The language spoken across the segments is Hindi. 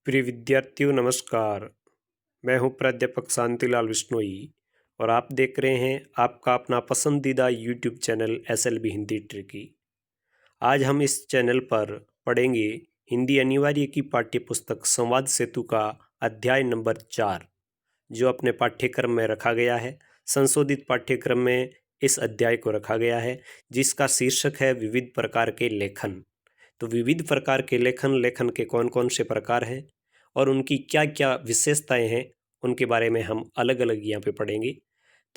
प्रिय विद्यार्थियों नमस्कार। मैं हूं प्राध्यापक शांतिलाल विश्नोई और आप देख रहे हैं आपका अपना पसंदीदा YouTube channel SLB Hindi tricky. आज हम इस चैनल पर पढ़ेंगे हिंदी अनिवार्य की पाठ्य पुस्तक संवाद सेतु का अध्याय नंबर 4 जो अपने पाठ्यक्रम में रखा गया है। संशोधित पाठ्यक्रम में इस अध्याय को रखा गया है जिसका शीर्षक है विविध प्रकार के लेखन। तो विविध प्रकार के लेखन के कौन कौन से प्रकार हैं और उनकी क्या क्या विशेषताएं हैं उनके बारे में हम अलग अलग यहाँ पे पढ़ेंगे।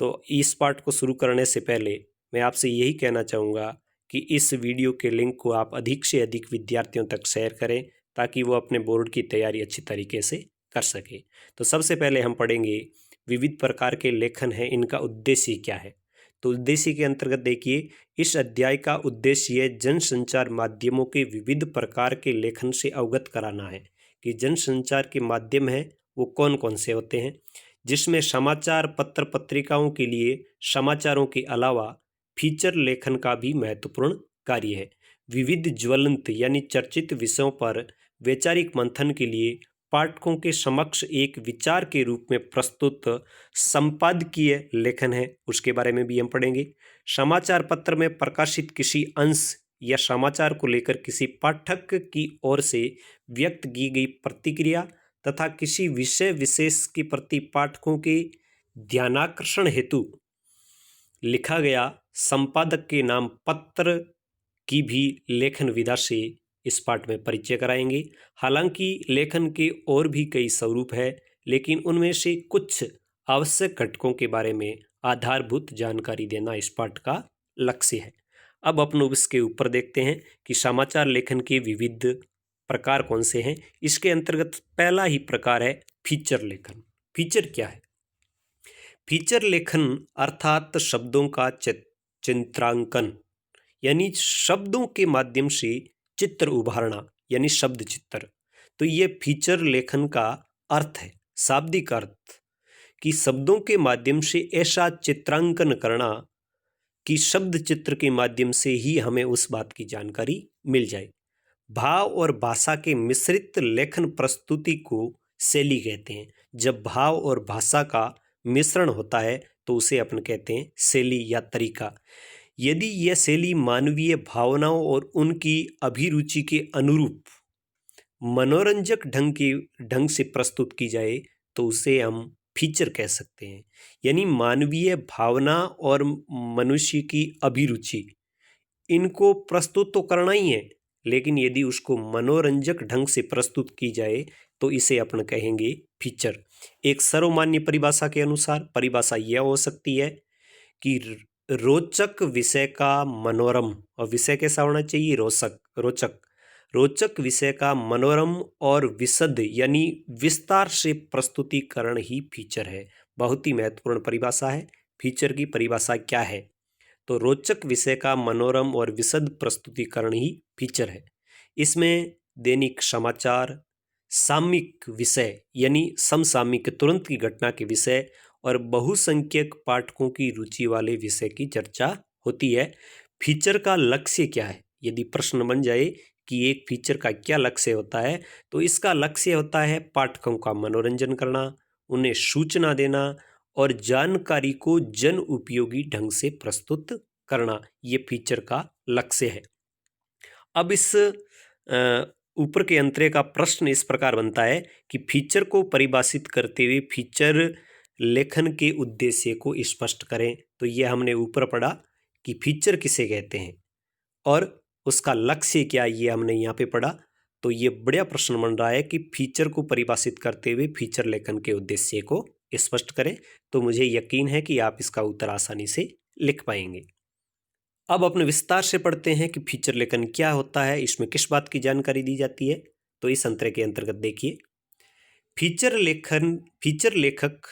तो इस पाठ को शुरू करने से पहले मैं आपसे यही कहना चाहूँगा कि इस वीडियो के लिंक को आप अधिक से अधिक विद्यार्थियों तक शेयर करें ताकि वो अपने बोर्ड की तैयारी अच्छी तरीके से कर सके। तो सबसे पहले हम पढ़ेंगे विविध प्रकार के लेखन हैं, इनका उद्देश्य क्या है। तो उद्देश्य के अंतर्गत देखिए, इस अध्याय का उद्देश्य जनसंचार माध्यमों के विविध प्रकार के लेखन से अवगत कराना है कि जनसंचार के माध्यम हैं वो कौन कौन से होते हैं, जिसमें समाचार पत्र पत्रिकाओं के लिए समाचारों के अलावा फीचर लेखन का भी महत्वपूर्ण कार्य है। विविध ज्वलंत यानी चर्चित विषयों पर वैचारिक मंथन के लिए पाठकों के समक्ष एक विचार के रूप में प्रस्तुत संपादकीय लेखन है, उसके बारे में भी हम पढ़ेंगे। समाचार पत्र में प्रकाशित किसी अंश या समाचार को लेकर किसी पाठक की ओर से व्यक्त की गई प्रतिक्रिया तथा किसी विषय विशेष के प्रति पाठकों के ध्यानाकर्षण हेतु लिखा गया संपादक के नाम पत्र की भी लेखन विधा से इस पाठ में परिचय कराएंगे। हालांकि लेखन के और भी कई स्वरूप है, लेकिन उनमें से कुछ आवश्यक घटकों के बारे में आधारभूत जानकारी देना इस पाठ का लक्ष्य है। अब अपन इसके ऊपर देखते हैं कि समाचार लेखन के विविध प्रकार कौन से हैं। इसके अंतर्गत पहला ही प्रकार है फीचर लेखन। फीचर क्या है? फीचर लेखन अर्थात शब्दों का चित्रांकन यानी शब्दों के माध्यम से चित्र उभारना यानी शब्द चित्र। तो ये फीचर लेखन का अर्थ है, शाब्दिक अर्थ, कि शब्दों के माध्यम से ऐसा चित्रांकन करना कि शब्द चित्र के माध्यम से ही हमें उस बात की जानकारी मिल जाए। भाव और भाषा के मिश्रित लेखन प्रस्तुति को शैली कहते हैं। जब भाव और भाषा का मिश्रण होता है तो उसे अपन कहते हैं शैली या तरीका। यदि यह शैली मानवीय भावनाओं और उनकी अभिरुचि के अनुरूप मनोरंजक ढंग से प्रस्तुत की जाए तो उसे हम फीचर कह सकते हैं। यानी मानवीय भावना और मनुष्य की अभिरुचि, इनको प्रस्तुत तो करना ही है, लेकिन यदि उसको मनोरंजक ढंग से प्रस्तुत की जाए तो इसे अपन कहेंगे फीचर। एक सर्वमान्य परिभाषा के अनुसार परिभाषा यह हो सकती है कि रोचक विषय का मनोरम, और विषय कैसा होना चाहिए? रोचक रोचक विषय का मनोरम और विशद यानी विस्तार से प्रस्तुतिकरण ही फीचर है। बहुत ही महत्वपूर्ण परिभाषा है। फीचर की परिभाषा क्या है? तो रोचक विषय का मनोरम और विशद प्रस्तुतिकरण ही फीचर है। इसमें दैनिक समाचार, सामयिक विषय यानी समसामयिक तुरंत की घटना के विषय और बहुसंख्यक पाठकों की रुचि वाले विषय की चर्चा होती है। फीचर का लक्ष्य क्या है? यदि प्रश्न बन जाए कि एक फीचर का क्या लक्ष्य होता है, तो इसका लक्ष्य होता है पाठकों का मनोरंजन करना, उन्हें सूचना देना और जानकारी को जन उपयोगी ढंग से प्रस्तुत करना। ये फीचर का लक्ष्य है। अब इस ऊपर के अंतरे का प्रश्न इस प्रकार बनता है कि फीचर को परिभाषित करते हुए फीचर लेखन के उद्देश्य को स्पष्ट करें। तो ये हमने ऊपर पढ़ा कि फीचर किसे कहते हैं और उसका लक्ष्य क्या, ये हमने यहाँ पे पढ़ा। तो ये बढ़िया प्रश्न बन रहा है कि फीचर को परिभाषित करते हुए फीचर लेखन के उद्देश्य को स्पष्ट करें। तो मुझे यकीन है कि आप इसका उत्तर आसानी से लिख पाएंगे। अब अपने विस्तार से पढ़ते हैं कि फीचर लेखन क्या होता है, इसमें किस बात की जानकारी दी जाती है। तो इस अंतरे के अंतर्गत देखिए, फीचर लेखक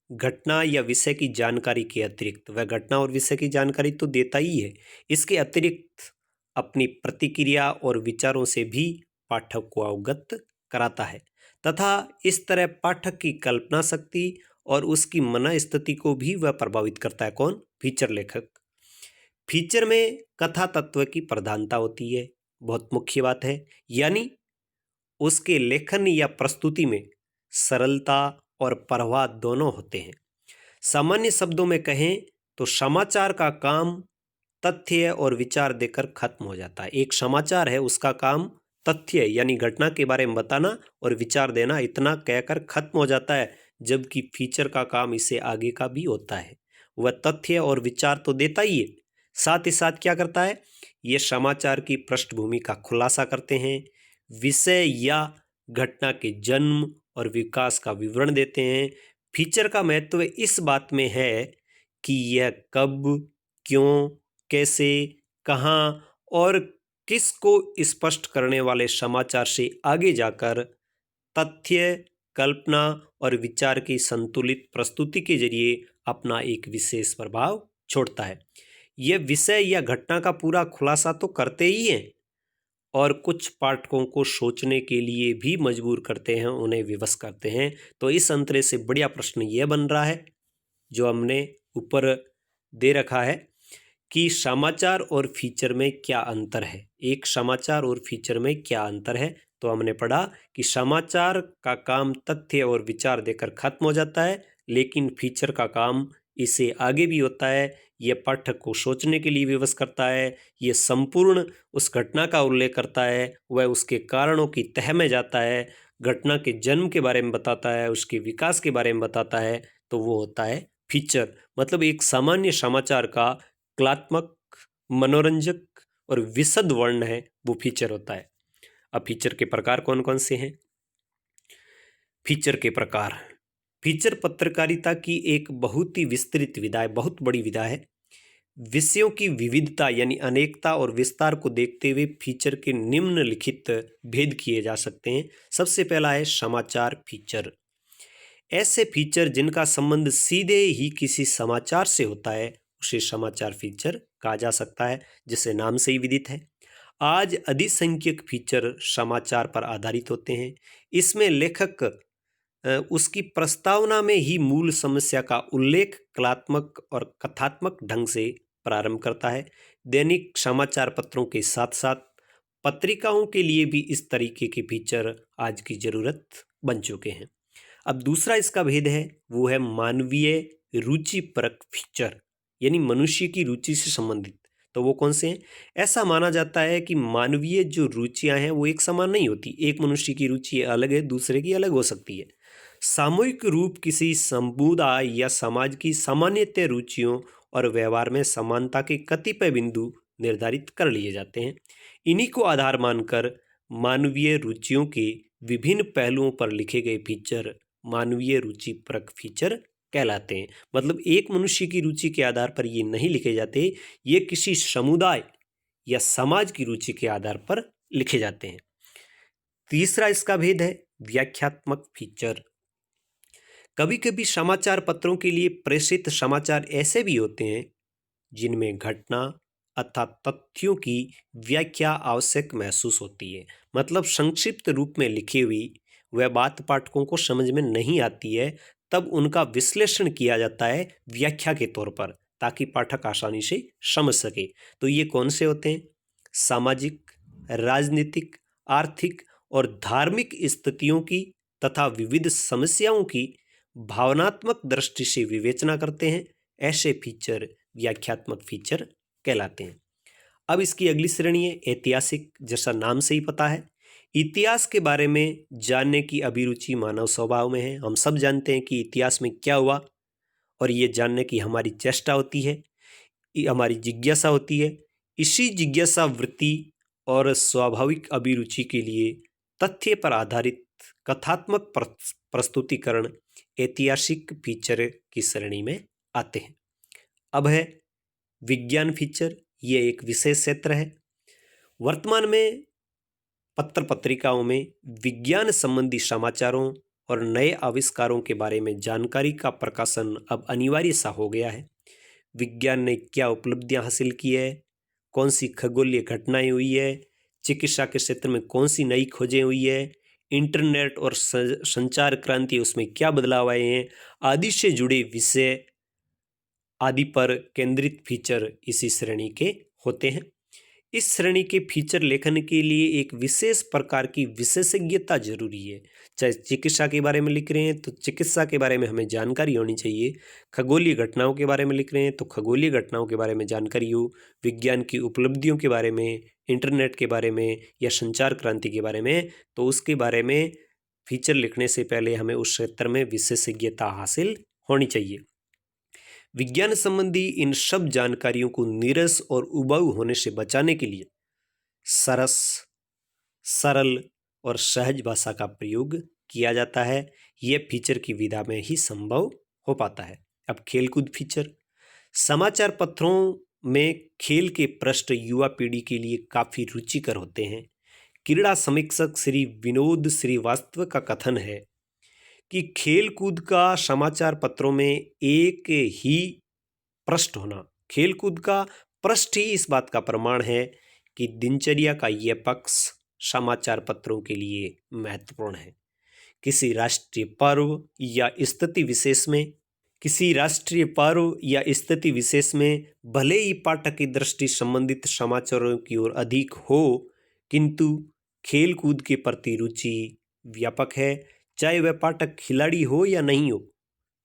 घटना या विषय की जानकारी के अतिरिक्त, वह घटना और विषय की जानकारी तो देता ही है, इसके अतिरिक्त अपनी प्रतिक्रिया और विचारों से भी पाठक को अवगत कराता है तथा इस तरह पाठक की कल्पना शक्ति और उसकी मन स्थिति को भी वह प्रभावित करता है। कौन? फीचर लेखक। फीचर में कथा तत्व की प्रधानता होती है, बहुत मुख्य बात है। यानी उसके लेखन या प्रस्तुति में सरलता और प्रवाह दोनों होते हैं। सामान्य शब्दों में कहें तो समाचार का काम तथ्य और विचार देकर खत्म हो जाता है। एक समाचार है, उसका काम तथ्य यानी घटना के बारे में बताना और विचार देना, इतना कहकर खत्म हो जाता है। जबकि फीचर का काम इससे आगे का भी होता है। वह तथ्य और विचार तो देता ही है, साथ ही साथ क्या करता है, ये समाचार की पृष्ठभूमि का खुलासा करते हैं, विषय या घटना के जन्म और विकास का विवरण देते हैं। फीचर का महत्व इस बात में है कि यह कब, क्यों, कैसे, कहाँ और किसको स्पष्ट करने वाले समाचार से आगे जाकर तथ्य, कल्पना और विचार की संतुलित प्रस्तुति के जरिए अपना एक विशेष प्रभाव छोड़ता है। यह विषय या घटना का पूरा खुलासा तो करते ही हैं और कुछ पाठकों को सोचने के लिए भी मजबूर करते हैं, उन्हें विवश करते हैं। तो इस अंतरे से बढ़िया प्रश्न यह बन रहा है जो हमने ऊपर दे रखा है कि समाचार और फीचर में क्या अंतर है। एक समाचार और फीचर में क्या अंतर है, तो हमने पढ़ा कि समाचार का काम तथ्य और विचार देकर खत्म हो जाता है, लेकिन फीचर का काम इससे आगे भी होता है। यह पाठक को सोचने के लिए विवश करता है, यह संपूर्ण उस घटना का उल्लेख करता है, वह उसके कारणों की तह में जाता है, घटना के जन्म के बारे में बताता है, उसके विकास के बारे में बताता है, तो वो होता है फीचर। मतलब एक सामान्य समाचार का कलात्मक, मनोरंजक और विशद वर्ण है, वो फीचर होता है। अब फीचर के प्रकार कौन कौन से हैं? फीचर के प्रकार, फीचर पत्रकारिता की एक बहुत ही विस्तृत विधा है, बहुत बड़ी विधा है। विषयों की विविधता यानी अनेकता और विस्तार को देखते हुए फीचर के निम्नलिखित भेद किए जा सकते हैं। सबसे पहला है समाचार फीचर। ऐसे फीचर जिनका संबंध सीधे ही किसी समाचार से होता है उसे समाचार फीचर कहा जा सकता है, जिसे नाम से ही विदित है। आज अधिसंख्यक फीचर समाचार पर आधारित होते हैं। इसमें लेखक उसकी प्रस्तावना में ही मूल समस्या का उल्लेख कलात्मक और कथात्मक ढंग से प्रारंभ करता है। दैनिक समाचार पत्रों के साथ साथ पत्रिकाओं के लिए भी इस तरीके के फीचर आज की जरूरत बन चुके हैं। अब दूसरा इसका भेद है, वो है मानवीय रुचिपरक फीचर, यानी मनुष्य की रुचि से संबंधित। तो वो कौन से हैं? ऐसा माना जाता है कि मानवीय जो रुचियां हैं वो एक समान नहीं होती। एक मनुष्य की रुचि अलग है, दूसरे की अलग हो सकती है। सामूहिक रूप किसी समुदाय या समाज की सामान्यतः रुचियों और व्यवहार में समानता के कतिपय बिंदु निर्धारित कर लिए जाते हैं। इन्हीं को आधार मानकर मानवीय रुचियों के विभिन्न पहलुओं पर लिखे गए फीचर मानवीय रुचिपरक फीचर कहलाते हैं। मतलब एक मनुष्य की रुचि के आधार पर ये नहीं लिखे जाते, ये किसी समुदाय या समाज की रुचि के आधार पर लिखे जाते हैं। तीसरा इसका भेद है व्याख्यात्मक फीचर। कभी कभी समाचार पत्रों के लिए प्रेषित समाचार ऐसे भी होते हैं जिनमें घटना अर्थात तथ्यों की व्याख्या आवश्यक महसूस होती है। मतलब संक्षिप्त रूप में लिखी हुई वह बात पाठकों को समझ में नहीं आती है, तब उनका विश्लेषण किया जाता है व्याख्या के तौर पर, ताकि पाठक आसानी से समझ सके। तो ये कौन से होते हैं? सामाजिक, राजनीतिक, आर्थिक और धार्मिक स्थितियों की तथा विविध समस्याओं की भावनात्मक दृष्टि से विवेचना करते हैं। ऐसे फीचर व्याख्यात्मक फीचर कहलाते हैं। अब इसकी अगली श्रेणी है ऐतिहासिक। जैसा नाम से ही पता है, इतिहास के बारे में जानने की अभिरुचि मानव स्वभाव में है। हम सब जानते हैं कि इतिहास में क्या हुआ और ये जानने की हमारी चेष्टा होती है, हमारी जिज्ञासा होती है। इसी जिज्ञासा वृत्ति और स्वाभाविक अभिरुचि के लिए तथ्य पर आधारित कथात्मक प्रस्तुतिकरण ऐतिहासिक फीचर की श्रेणी में आते हैं। अब है विज्ञान फीचर। ये एक विशेष क्षेत्र है। वर्तमान में पत्र पत्रिकाओं में विज्ञान संबंधी समाचारों और नए आविष्कारों के बारे में जानकारी का प्रकाशन अब अनिवार्य सा हो गया है। विज्ञान ने क्या उपलब्धियां हासिल की है, कौन सी खगोलीय घटनाएं हुई है, चिकित्सा के क्षेत्र में कौन सी नई खोजें हुई है, इंटरनेट और संचार क्रांति उसमें क्या बदलाव आए हैं, आदि से जुड़े विषय आदि पर केंद्रित फीचर इसी श्रेणी के होते हैं। इस श्रेणी के फीचर लेखन के लिए एक विशेष प्रकार की विशेषज्ञता जरूरी है। चाहे चिकित्सा के बारे में लिख रहे हैं तो चिकित्सा के बारे में हमें जानकारी होनी चाहिए, खगोलीय घटनाओं के बारे में लिख रहे हैं तो खगोलीय घटनाओं के बारे में जानकारी हो, विज्ञान की उपलब्धियों के बारे में, इंटरनेट के बारे में या संचार क्रांति के बारे में, तो उसके बारे में फीचर लिखने से पहले हमें उस क्षेत्र में विशेषज्ञता हासिल होनी चाहिए। विज्ञान संबंधी इन सब जानकारियों को नीरस और उबाऊ होने से बचाने के लिए सरस, सरल और सहज भाषा का प्रयोग किया जाता है। यह फीचर की विधा में ही संभव हो पाता है। अब खेलकूद फीचर। समाचार पत्रों में खेल के पृष्ठ युवा पीढ़ी के लिए काफी रुचिकर होते हैं। क्रीड़ा समीक्षक श्री विनोद श्रीवास्तव का कथन है कि खेलकूद का समाचार पत्रों में एक ही पृष्ठ होना, खेलकूद का पृष्ठ ही इस बात का प्रमाण है कि दिनचर्या का यह पक्ष समाचार पत्रों के लिए महत्वपूर्ण है। किसी राष्ट्रीय पर्व या स्थिति विशेष में भले ही पाठक की दृष्टि संबंधित समाचारों की ओर अधिक हो, किंतु खेलकूद के प्रति रुचि व्यापक है। चाहे वह पाठक खिलाड़ी हो या नहीं हो,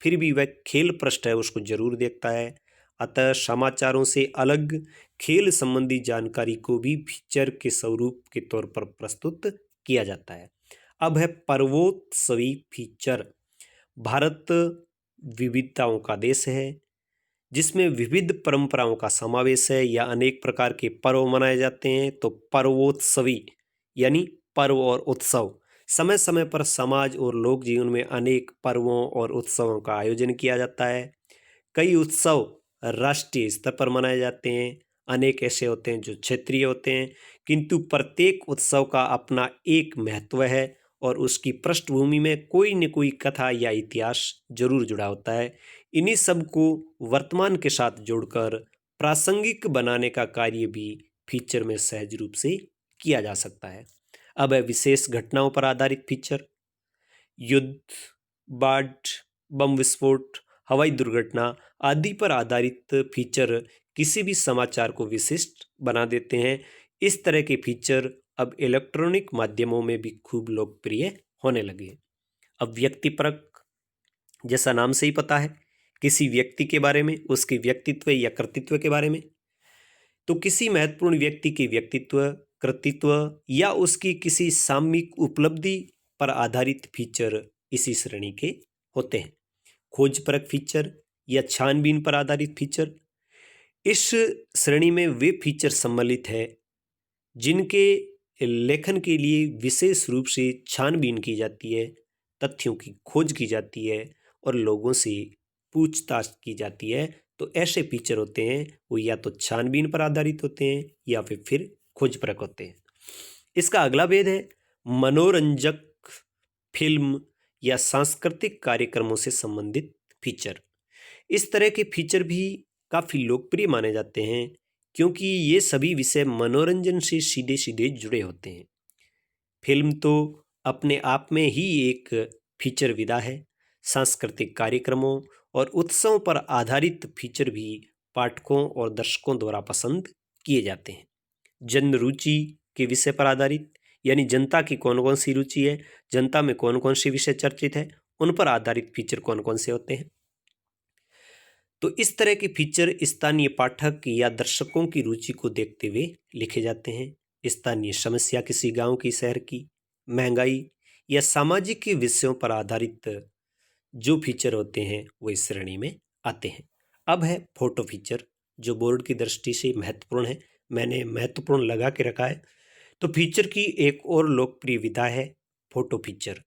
फिर भी वह खेल पृष्ठ है उसको जरूर देखता है। अतः समाचारों से अलग खेल संबंधी जानकारी को भी फीचर के स्वरूप के तौर पर प्रस्तुत किया जाता है। अब है पर्वोत्सवी फीचर। भारत विविधताओं का देश है जिसमें विविध परंपराओं का समावेश है या अनेक प्रकार के पर्व मनाए जाते हैं। तो पर्वोत्सवी यानी पर्व और उत्सव, समय समय पर समाज और लोक जीवन में अनेक पर्वों और उत्सवों का आयोजन किया जाता है। कई उत्सव राष्ट्रीय स्तर पर मनाए जाते हैं, अनेक ऐसे होते हैं जो क्षेत्रीय होते हैं, किंतु प्रत्येक उत्सव का अपना एक महत्व है और उसकी पृष्ठभूमि में कोई न कोई कथा या इतिहास जरूर जुड़ा होता है। इन्हीं सब को वर्तमान के साथ जोड़कर प्रासंगिक बनाने का कार्य भी फीचर में सहज रूप से किया जा सकता है। अब है विशेष घटनाओं पर आधारित फीचर। युद्ध, बाढ़, बम विस्फोट, हवाई दुर्घटना आदि पर आधारित फीचर किसी भी समाचार को विशिष्ट बना देते हैं। इस तरह के फीचर अब इलेक्ट्रॉनिक माध्यमों में भी खूब लोकप्रिय होने लगे। अब व्यक्तिपरक, जैसा नाम से ही पता है, किसी व्यक्ति के बारे में, उसके व्यक्तित्व या कृतित्व के बारे में। तो किसी महत्वपूर्ण व्यक्ति के व्यक्तित्व, कृतित्व या उसकी किसी सामयिक उपलब्धि पर आधारित फीचर इसी श्रेणी के होते हैं। खोजपरक फीचर या छानबीन पर आधारित फीचर, इस श्रेणी में वे फीचर सम्मिलित है जिनके लेखन के लिए विशेष रूप से छानबीन की जाती है, तथ्यों की खोज की जाती है और लोगों से पूछताछ की जाती है। तो ऐसे फीचर होते हैं वो या तो छानबीन पर आधारित होते हैं या फिर खोजपरक होते हैं। इसका अगला भेद है मनोरंजक, फिल्म या सांस्कृतिक कार्यक्रमों से संबंधित फीचर। इस तरह के फीचर भी काफी लोकप्रिय माने जाते हैं क्योंकि ये सभी विषय मनोरंजन से सीधे सीधे जुड़े होते हैं। फिल्म तो अपने आप में ही एक फीचर विधा है। सांस्कृतिक कार्यक्रमों और उत्सवों पर आधारित फीचर भी पाठकों और दर्शकों द्वारा पसंद किए जाते हैं। जन रुचि के विषय पर आधारित, यानी जनता की कौन कौन सी रुचि है, जनता में कौन कौन से विषय चर्चित है, उन पर आधारित फीचर कौन कौन से होते हैं। तो इस तरह के फीचर स्थानीय पाठक या दर्शकों की रुचि को देखते हुए लिखे जाते हैं। स्थानीय समस्या, किसी गांव की, शहर की, महंगाई या सामाजिक के विषयों पर आधारित जो फीचर होते हैं वो इस श्रेणी में आते हैं। अब है फोटो फीचर, जो बोर्ड की दृष्टि से महत्वपूर्ण है, मैंने महत्वपूर्ण लगा के रखा है। तो फीचर की एक और लोकप्रिय विधा है फोटो फीचर।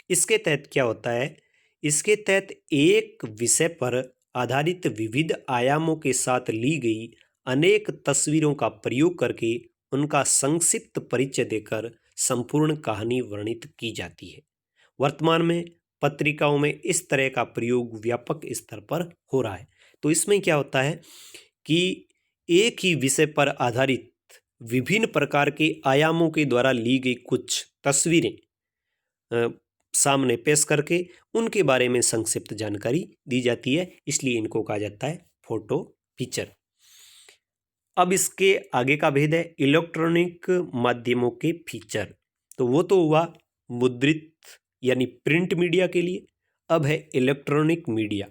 इसके तहत क्या होता है, इसके तहत एक विषय पर आधारित विविध आयामों के साथ ली गई अनेक तस्वीरों का प्रयोग करके उनका संक्षिप्त परिचय देकर संपूर्ण कहानी वर्णित की जाती है। वर्तमान में पत्रिकाओं में इस तरह का प्रयोग व्यापक स्तर पर हो रहा है। तो इसमें क्या होता है कि एक ही विषय पर आधारित विभिन्न प्रकार के आयामों के द्वारा ली गई कुछ तस्वीरें सामने पेश करके उनके बारे में संक्षिप्त जानकारी दी जाती है, इसलिए इनको कहा जाता है फोटो फीचर। अब इसके आगे का भेद है इलेक्ट्रॉनिक माध्यमों के फीचर। तो वो तो हुआ मुद्रित यानी प्रिंट मीडिया के लिए। अब है इलेक्ट्रॉनिक मीडिया।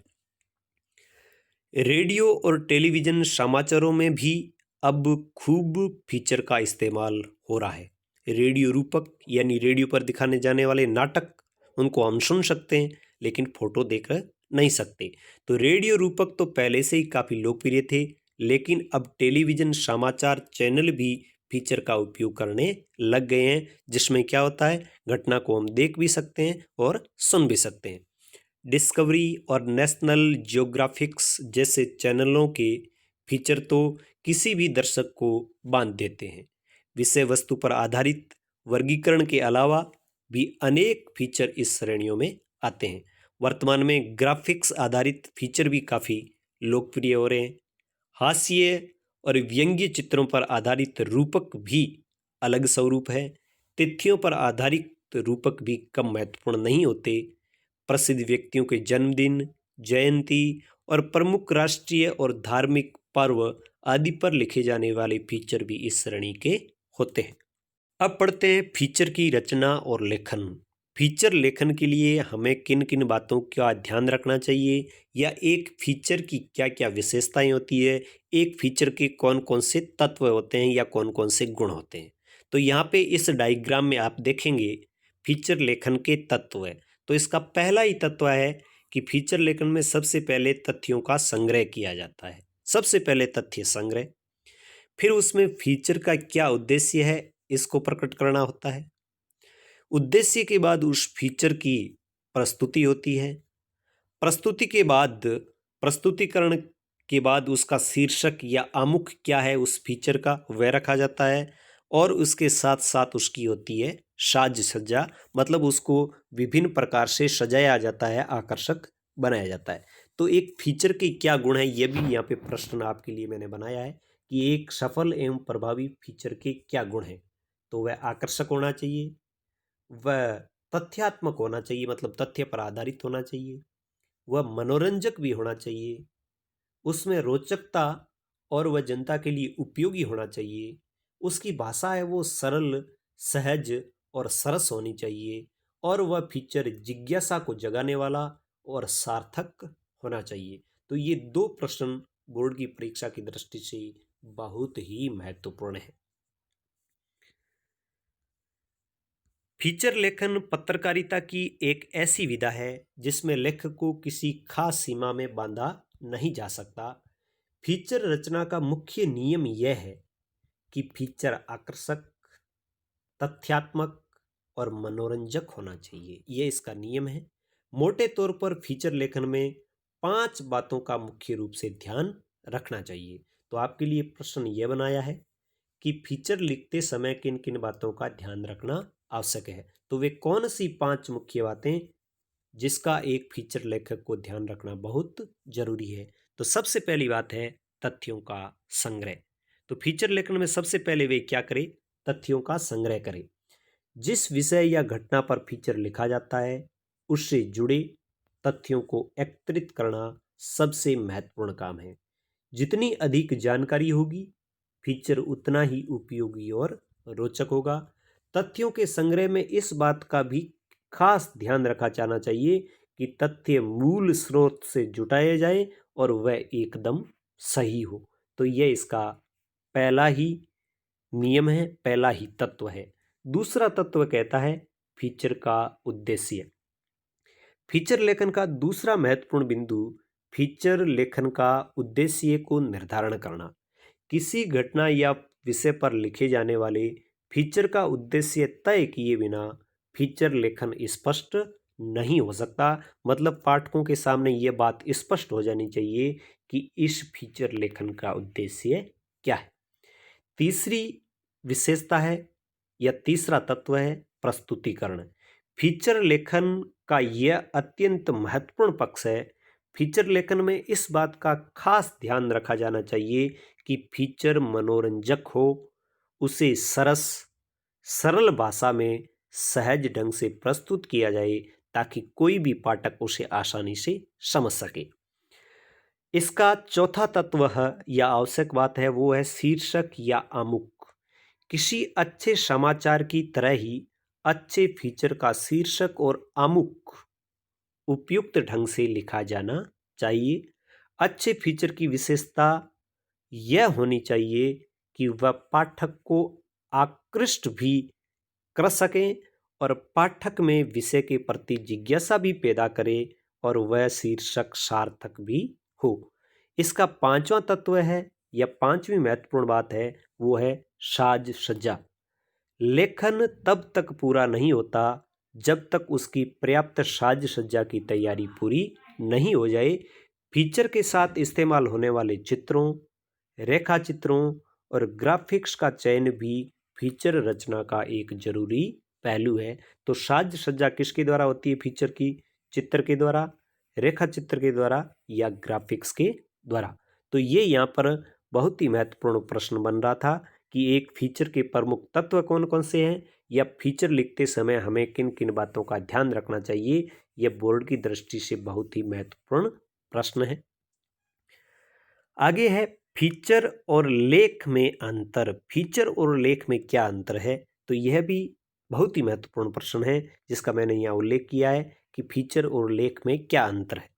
रेडियो और टेलीविज़न समाचारों में भी अब खूब फीचर का इस्तेमाल हो रहा है। रेडियो रूपक यानी रेडियो पर दिखाने जाने वाले नाटक, उनको हम सुन सकते हैं लेकिन फोटो देख नहीं सकते। तो रेडियो रूपक तो पहले से ही काफ़ी लोकप्रिय थे, लेकिन अब टेलीविज़न समाचार चैनल भी फीचर का उपयोग करने लग गए हैं, जिसमें क्या होता है, घटना को हम देख भी सकते हैं और सुन भी सकते हैं। डिस्कवरी और नेशनल ज्योग्राफिक्स जैसे चैनलों के फीचर तो किसी भी दर्शक को बांध देते हैं। विषय वस्तु पर आधारित वर्गीकरण के अलावा भी अनेक फीचर इस श्रेणियों में आते हैं। वर्तमान में ग्राफिक्स आधारित फीचर भी काफ़ी लोकप्रिय हो रहे हैं। हास्य और व्यंग्य चित्रों पर आधारित रूपक भी अलग स्वरूप है। तिथियों पर आधारित रूपक भी कम महत्वपूर्ण नहीं होते। प्रसिद्ध व्यक्तियों के जन्मदिन, जयंती और प्रमुख राष्ट्रीय और धार्मिक पर्व आदि पर लिखे जाने वाले फीचर भी इस श्रेणी के होते हैं। अब पढ़ते हैं फीचर की रचना और लेखन। फीचर लेखन के लिए हमें किन किन बातों का ध्यान रखना चाहिए, या एक फीचर की क्या क्या विशेषताएं होती है, एक फीचर के कौन कौन से तत्व होते हैं या कौन कौन से गुण होते हैं। तो यहाँ पे इस डायग्राम में आप देखेंगे फीचर लेखन के तत्व है। तो इसका पहला ही तत्व है कि फीचर लेखन में सबसे पहले तथ्यों का संग्रह किया जाता है। सबसे पहले तथ्य संग्रह, फिर उसमें फीचर का क्या उद्देश्य है इसको प्रकट करना होता है। उद्देश्य के बाद उस फीचर की प्रस्तुति होती है। प्रस्तुति के बाद, प्रस्तुतिकरण के बाद उसका शीर्षक या आमुख क्या है उस फीचर का, वह रखा जाता है। और उसके साथ साथ उसकी होती है साज सज्जा, मतलब उसको विभिन्न प्रकार से सजाया जाता है, आकर्षक बनाया जाता है। तो एक फीचर के क्या गुण है, ये भी यहाँ पे प्रश्न आपके लिए मैंने बनाया है कि एक सफल एवं प्रभावी फीचर के क्या गुण हैं। तो वह आकर्षक होना चाहिए, वह तथ्यात्मक होना चाहिए, मतलब तथ्य पर आधारित होना चाहिए, वह मनोरंजक भी होना चाहिए, उसमें रोचकता और वह जनता के लिए उपयोगी होना चाहिए, उसकी भाषा है वो सरल, सहज और सरस होनी चाहिए, और वह फीचर जिज्ञासा को जगाने वाला और सार्थक होना चाहिए। तो ये दो प्रश्न बोर्ड की परीक्षा की दृष्टि से बहुत ही महत्वपूर्ण है। फीचर लेखन पत्रकारिता की एक ऐसी विधा है जिसमें लेखक को किसी खास सीमा में बांधा नहीं जा सकता। फीचर रचना का मुख्य नियम यह है कि फीचर आकर्षक, तथ्यात्मक और मनोरंजक होना चाहिए। ये इसका नियम है। मोटे तौर पर फीचर लेखन में 5 बातों का मुख्य रूप से ध्यान रखना चाहिए। तो आपके लिए प्रश्न ये बनाया है कि फीचर लिखते समय किन किन बातों का ध्यान रखना आवश्यक है। तो वे कौन सी 5 मुख्य बातें जिसका एक फीचर लेखक को ध्यान रखना बहुत जरूरी है। तो सबसे पहली बात है तथ्यों का संग्रह। तो फीचर लेखन में सबसे पहले वे क्या करें, तथ्यों का संग्रह करें। जिस विषय या घटना पर फीचर लिखा जाता है उससे जुड़े तथ्यों को एकत्रित करना सबसे महत्वपूर्ण काम है। जितनी अधिक जानकारी होगी फीचर उतना ही उपयोगी और रोचक होगा। तथ्यों के संग्रह में इस बात का भी खास ध्यान रखा जाना चाहिए कि तथ्य मूल स्रोत से जुटाए जाए और वह एकदम सही हो। तो यह इसका पहला ही नियम है, पहला ही तत्व है। दूसरा तत्व कहता है फीचर का उद्देश्य। फीचर लेखन का दूसरा महत्वपूर्ण बिंदु फीचर लेखन का उद्देश्य को निर्धारण करना। किसी घटना या विषय पर लिखे जाने वाले फीचर का उद्देश्य तय किए बिना फीचर लेखन स्पष्ट नहीं हो सकता। मतलब पाठकों के सामने यह बात स्पष्ट हो जानी चाहिए कि इस फीचर लेखन का उद्देश्य क्या है। तीसरी विशेषता है या तीसरा तत्व है प्रस्तुतिकरण। फीचर लेखन का यह अत्यंत महत्वपूर्ण पक्ष है। फीचर लेखन में इस बात का खास ध्यान रखा जाना चाहिए कि फीचर मनोरंजक हो, उसे सरल भाषा में सहज ढंग से प्रस्तुत किया जाए ताकि कोई भी पाठक उसे आसानी से समझ सके। इसका चौथा तत्व है या आवश्यक बात है वो है शीर्षक या आमुख। किसी अच्छे समाचार की तरह ही अच्छे फीचर का शीर्षक और आमुख उपयुक्त ढंग से लिखा जाना चाहिए। अच्छे फीचर की विशेषता यह होनी चाहिए कि वह पाठक को आकृष्ट भी कर सकें और पाठक में विषय के प्रति जिज्ञासा भी पैदा करे और वह शीर्षक सार्थक भी हो। इसका पांचवा तत्व है या पांचवी महत्वपूर्ण बात है वो है साज सज्जा। लेखन तब तक पूरा नहीं होता जब तक उसकी पर्याप्त साज सज्जा की तैयारी पूरी नहीं हो जाए। फीचर के साथ इस्तेमाल होने वाले चित्रों, रेखा चित्रों और ग्राफिक्स का चयन भी फीचर रचना का एक जरूरी पहलू है। तो साज सज्जा किसके द्वारा होती है? फीचर की चित्र के द्वारा, रेखा चित्र के द्वारा या ग्राफिक्स के द्वारा। तो ये यहाँ पर बहुत ही महत्वपूर्ण प्रश्न बन रहा था कि एक फीचर के प्रमुख तत्व कौन कौन से हैं या फीचर लिखते समय हमें किन किन बातों का ध्यान रखना चाहिए। यह बोर्ड की दृष्टि से बहुत ही महत्वपूर्ण प्रश्न है। आगे है फीचर और लेख में अंतर। फीचर और लेख में क्या अंतर है? तो यह भी बहुत ही महत्वपूर्ण प्रश्न है जिसका मैंने यहाँ उल्लेख किया है कि फीचर और लेख में क्या अंतर है।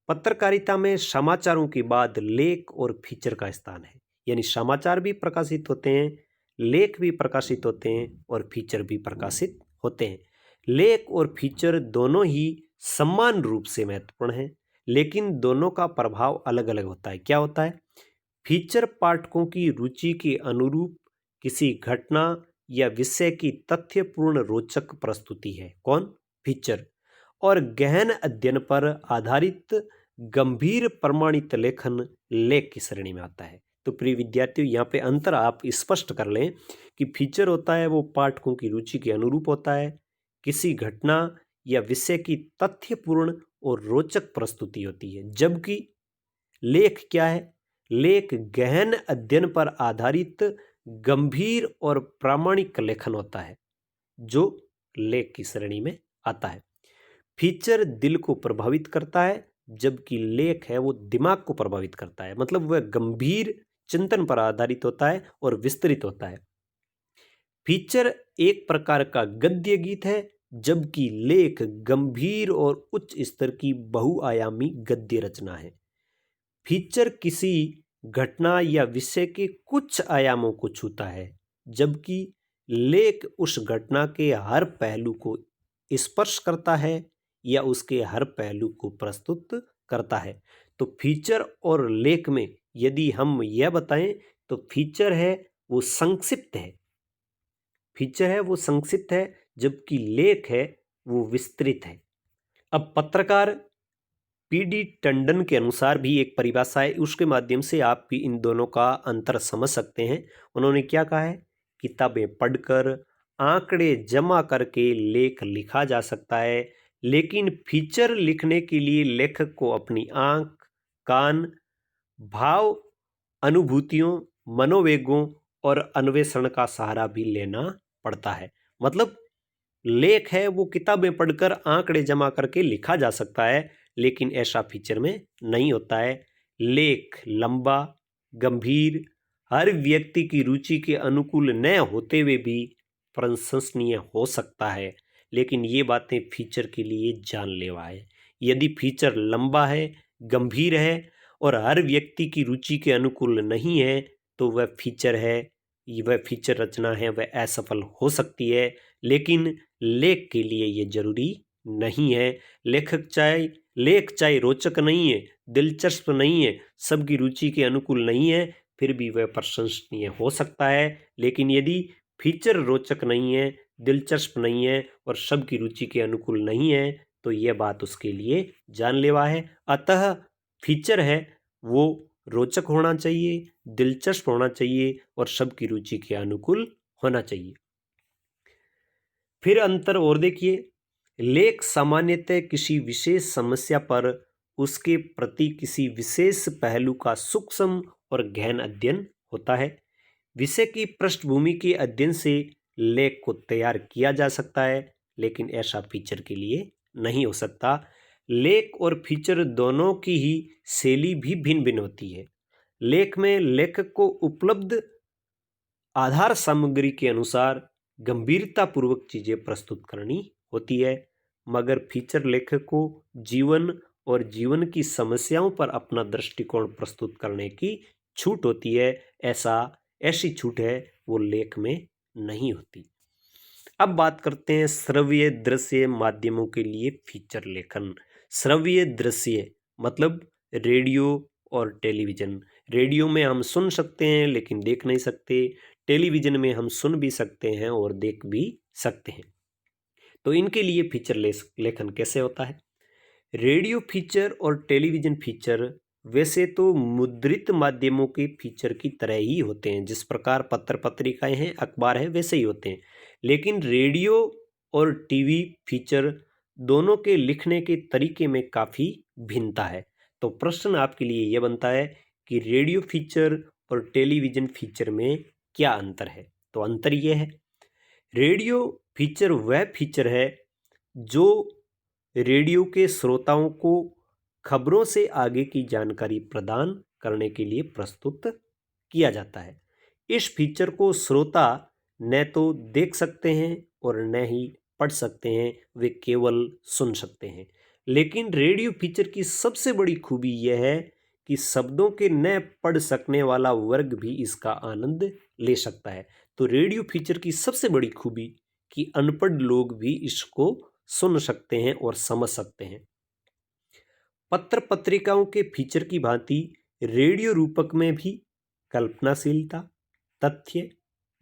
पत्रकारिता में समाचारों के बाद लेख और फीचर का स्थान है, यानी समाचार भी प्रकाशित होते हैं, लेख भी प्रकाशित होते हैं और फीचर भी प्रकाशित होते हैं। लेख और फीचर दोनों ही समान रूप से महत्वपूर्ण हैं, लेकिन दोनों का प्रभाव अलग अलग होता है। क्या होता है? फीचर पाठकों की रुचि के अनुरूप किसी घटना या विषय की तथ्यपूर्ण रोचक प्रस्तुति है। कौन? फीचर। और गहन अध्ययन पर आधारित गंभीर प्रमाणित लेखन लेख की श्रेणी में आता है। तो प्रिय विद्यार्थियों, यहाँ पे अंतर आप स्पष्ट कर लें कि फीचर होता है वो पाठकों की रुचि के अनुरूप होता है, किसी घटना या विषय की तथ्यपूर्ण और रोचक प्रस्तुति होती है, जबकि लेख क्या है? लेख गहन अध्ययन पर आधारित गंभीर और प्रामाणिक लेखन होता है, जो लेख की श्रेणी में आता है। फीचर दिल को प्रभावित करता है, जबकि लेख है वो दिमाग को प्रभावित करता है। मतलब वह गंभीर चिंतन पर आधारित होता है और विस्तृत होता है। फीचर एक प्रकार का गद्य गीत है, जबकि लेख गंभीर और उच्च स्तर की बहुआयामी गद्य रचना है। फीचर किसी घटना या विषय के कुछ आयामों को छूता है, जबकि लेख उस घटना के हर पहलू को स्पर्श करता है या उसके हर पहलू को प्रस्तुत करता है। तो फीचर और लेख में यदि हम यह बताएं तो फीचर है वो संक्षिप्त है, फीचर है वो संक्षिप्त है, जबकि लेख है वो विस्तृत है। अब पत्रकार पीडी टंडन के अनुसार भी एक परिभाषा है, उसके माध्यम से आप भी इन दोनों का अंतर समझ सकते हैं। उन्होंने क्या कहा है? किताबें पढ़कर आंकड़े जमा करके लेख लिखा जा सकता है, लेकिन फीचर लिखने के लिए लेखक को अपनी आंख, कान, भाव, अनुभूतियों, मनोवेगों और अन्वेषण का सहारा भी लेना पड़ता है। मतलब लेख है वो किताबें पढ़कर आंकड़े जमा करके लिखा जा सकता है, लेकिन ऐसा फीचर में नहीं होता है। लेख लंबा, गंभीर, हर व्यक्ति की रुचि के अनुकूल न होते हुए भी प्रशंसनीय हो सकता है, लेकिन ये बातें फीचर के लिए जानलेवा है। यदि फीचर लंबा है, गंभीर है और हर व्यक्ति की रुचि के अनुकूल नहीं है, तो वह फीचर है, वह फीचर रचना है, वह असफल हो सकती है। लेकिन लेख के लिए ये जरूरी नहीं है। लेख चाहे रोचक नहीं है, दिलचस्प नहीं है, सबकी रुचि के अनुकूल नहीं है, फिर भी वह प्रशंसनीय हो सकता है। लेकिन यदि फीचर रोचक नहीं है, दिलचस्प नहीं है और सबकी रुचि के अनुकूल नहीं है, तो यह बात उसके लिए जानलेवा है। अतः फीचर है वो रोचक होना चाहिए, दिलचस्प होना चाहिए और सबकी रुचि के अनुकूल होना चाहिए। फिर अंतर और देखिए, लेख सामान्यतः किसी विशेष समस्या पर उसके प्रति किसी विशेष पहलू का सूक्ष्म और गहन अध्ययन होता है। विषय की पृष्ठभूमि के अध्ययन से लेख को तैयार किया जा सकता है, लेकिन ऐसा फीचर के लिए नहीं हो सकता। लेख और फीचर दोनों की ही शैली भी भिन्न भिन्न होती है। लेख में लेखक को उपलब्ध आधार सामग्री के अनुसार गंभीरतापूर्वक चीजें प्रस्तुत करनी होती है, मगर फीचर लेखक को जीवन और जीवन की समस्याओं पर अपना दृष्टिकोण प्रस्तुत करने की छूट होती है। ऐसी छूट है वो लेख में नहीं होती। अब बात करते हैं श्रव्य दृश्य माध्यमों के लिए फीचर लेखन। श्रव्य दृश्य मतलब रेडियो और टेलीविजन। रेडियो में हम सुन सकते हैं लेकिन देख नहीं सकते, टेलीविजन में हम सुन भी सकते हैं और देख भी सकते हैं। तो इनके लिए फीचर लेखन कैसे होता है? रेडियो फीचर और टेलीविजन फीचर वैसे तो मुद्रित माध्यमों के फीचर की तरह ही होते हैं, जिस प्रकार पत्र पत्रिकाएं हैं, अखबार है, वैसे ही होते हैं। लेकिन रेडियो और टीवी फीचर दोनों के लिखने के तरीके में काफ़ी भिन्नता है। तो प्रश्न आपके लिए यह बनता है कि रेडियो फीचर और टेलीविजन फीचर में क्या अंतर है? तो अंतर यह है, रेडियो फीचर वह फीचर है जो रेडियो के श्रोताओं को खबरों से आगे की जानकारी प्रदान करने के लिए प्रस्तुत किया जाता है। इस फीचर को श्रोता न तो देख सकते हैं और न ही पढ़ सकते हैं, वे केवल सुन सकते हैं। लेकिन रेडियो फीचर की सबसे बड़ी खूबी यह है कि शब्दों के न पढ़ सकने वाला वर्ग भी इसका आनंद ले सकता है। तो रेडियो फीचर की सबसे बड़ी खूबी कि अनपढ़ लोग भी इसको सुन सकते हैं और समझ सकते हैं। पत्र पत्रिकाओं के फीचर की भांति रेडियो रूपक में भी कल्पनाशीलता, तथ्य,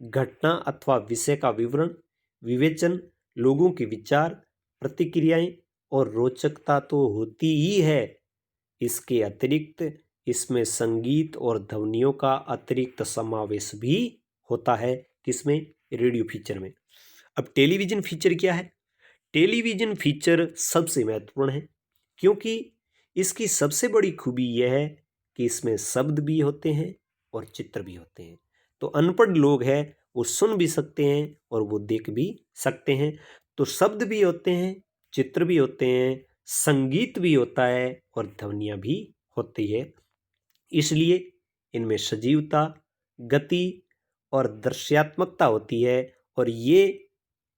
घटना अथवा विषय का विवरण, विवेचन, लोगों के विचार, प्रतिक्रियाएं और रोचकता तो होती ही है। इसके अतिरिक्त इसमें संगीत और ध्वनियों का अतिरिक्त समावेश भी होता है। किसमें? रेडियो फीचर में। अब टेलीविजन फीचर क्या है? टेलीविजन फीचर सबसे महत्वपूर्ण है क्योंकि इसकी सबसे बड़ी खूबी यह है कि इसमें शब्द भी होते हैं और चित्र भी होते हैं। तो अनपढ़ लोग हैं वो सुन भी सकते हैं और वो देख भी सकते हैं। तो शब्द भी होते हैं, चित्र भी होते हैं, संगीत भी होता है और ध्वनियाँ भी होती है। इसलिए इनमें सजीवता, गति और दृश्यात्मकता होती है और ये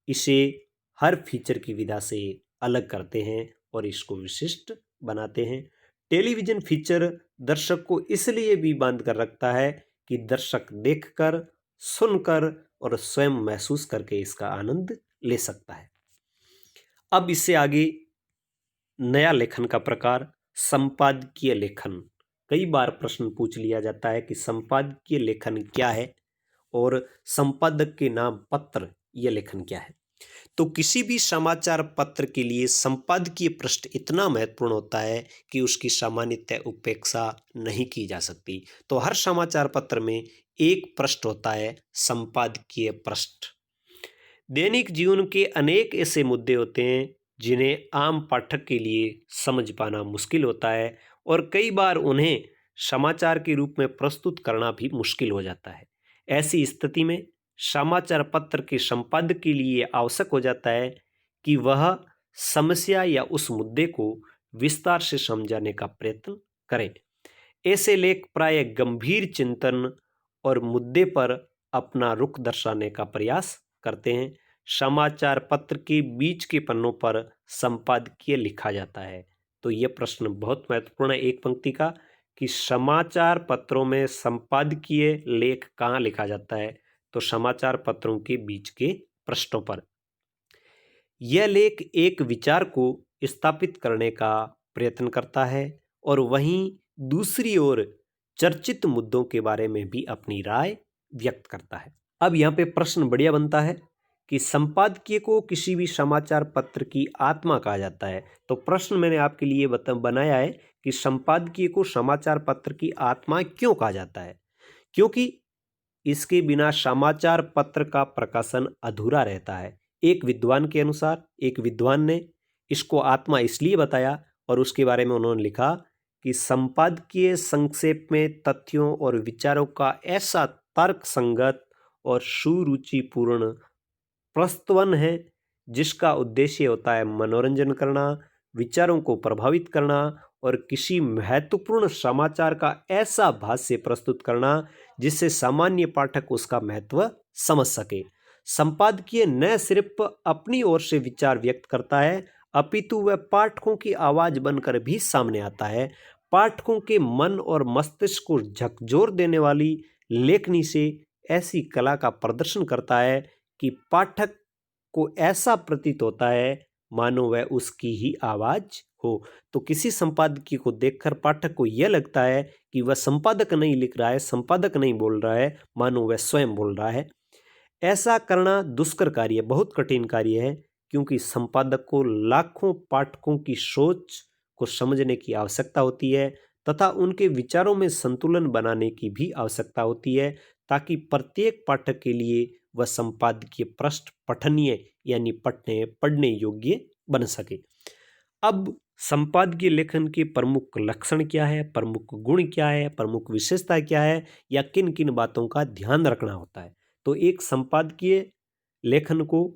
इसे हर फीचर की विधा से अलग करते हैं और इसको विशिष्ट बनाते हैं। टेलीविजन फीचर दर्शक को इसलिए भी बांध कर रखता है कि दर्शक देखकर, सुनकर और स्वयं महसूस करके इसका आनंद ले सकता है। अब इससे आगे नया लेखन का प्रकार संपादकीय लेखन। कई बार प्रश्न पूछ लिया जाता है कि संपादकीय लेखन क्या है और संपादक के नाम पत्र यह लेखन क्या है। तो किसी भी समाचार पत्र के लिए संपादकीय पृष्ठ इतना महत्वपूर्ण होता है कि उसकी सामान्यतः उपेक्षा नहीं की जा सकती। तो हर समाचार पत्र में एक पृष्ठ होता है संपादकीय पृष्ठ। दैनिक जीवन के अनेक ऐसे मुद्दे होते हैं जिन्हें आम पाठक के लिए समझ पाना मुश्किल होता है और कई बार उन्हें समाचार के रूप में प्रस्तुत करना भी मुश्किल हो जाता है। ऐसी स्थिति में समाचार पत्र के संपादक के लिए आवश्यक हो जाता है कि वह समस्या या उस मुद्दे को विस्तार से समझाने का प्रयत्न करें। ऐसे लेख प्राय गंभीर चिंतन और मुद्दे पर अपना रुख दर्शाने का प्रयास करते हैं। समाचार पत्र के बीच के पन्नों पर संपादकीय लिखा जाता है। तो यह प्रश्न बहुत महत्वपूर्ण है एक पंक्ति का कि समाचार पत्रों में संपादकीय लेख कहाँ लिखा जाता है? तो समाचार पत्रों के बीच के पृष्ठों पर। यह लेख एक विचार को स्थापित करने का प्रयत्न करता है और वहीं दूसरी ओर चर्चित मुद्दों के बारे में भी अपनी राय व्यक्त करता है। अब यहाँ पे प्रश्न बढ़िया बनता है कि संपादकीय को किसी भी समाचार पत्र की आत्मा कहा जाता है। तो प्रश्न मैंने आपके लिए बनाया है कि संपादकीय को समाचार पत्र की आत्मा क्यों कहा जाता है? क्योंकि इसके बिना समाचार पत्र का प्रकाशन अधूरा रहता है। एक विद्वान के अनुसार, एक विद्वान ने इसको आत्मा इसलिए बताया और उसके बारे में उन्होंने लिखा कि संपादकीय संक्षेप में तथ्यों और विचारों का ऐसा तर्क संगत और सुरुचिपूर्ण प्रस्तुवन है जिसका उद्देश्य होता है मनोरंजन करना, विचारों को प्रभावित करना और किसी महत्वपूर्ण समाचार का ऐसा भाष्य प्रस्तुत करना जिससे सामान्य पाठक उसका महत्व समझ सके। संपादकीय न सिर्फ अपनी ओर से विचार व्यक्त करता है, अपितु वह पाठकों की आवाज बनकर भी सामने आता है। पाठकों के मन और मस्तिष्क को झकझोर देने वाली लेखनी से ऐसी कला का प्रदर्शन करता है कि पाठक को ऐसा प्रतीत होता है मानो वह उसकी ही आवाज हो। तो किसी संपादकीय को देखकर पाठक को यह लगता है कि वह संपादक नहीं लिख रहा है, संपादक नहीं बोल रहा है, मानो वह स्वयं बोल रहा है। ऐसा करना दुष्कर कार्य, बहुत कठिन कार्य है, क्योंकि संपादक को लाखों पाठकों की सोच को समझने की आवश्यकता होती है तथा उनके विचारों में संतुलन बनाने की भी आवश्यकता होती है, ताकि प्रत्येक पाठक के लिए वह संपादकीय पृष्ठ पठनीय यानी पढ़ने योग्य बन सके। अब संपादकीय लेखन के प्रमुख लक्षण क्या है, प्रमुख गुण क्या है, प्रमुख विशेषता क्या है, या किन किन बातों का ध्यान रखना होता है। तो एक संपादकीय लेखन को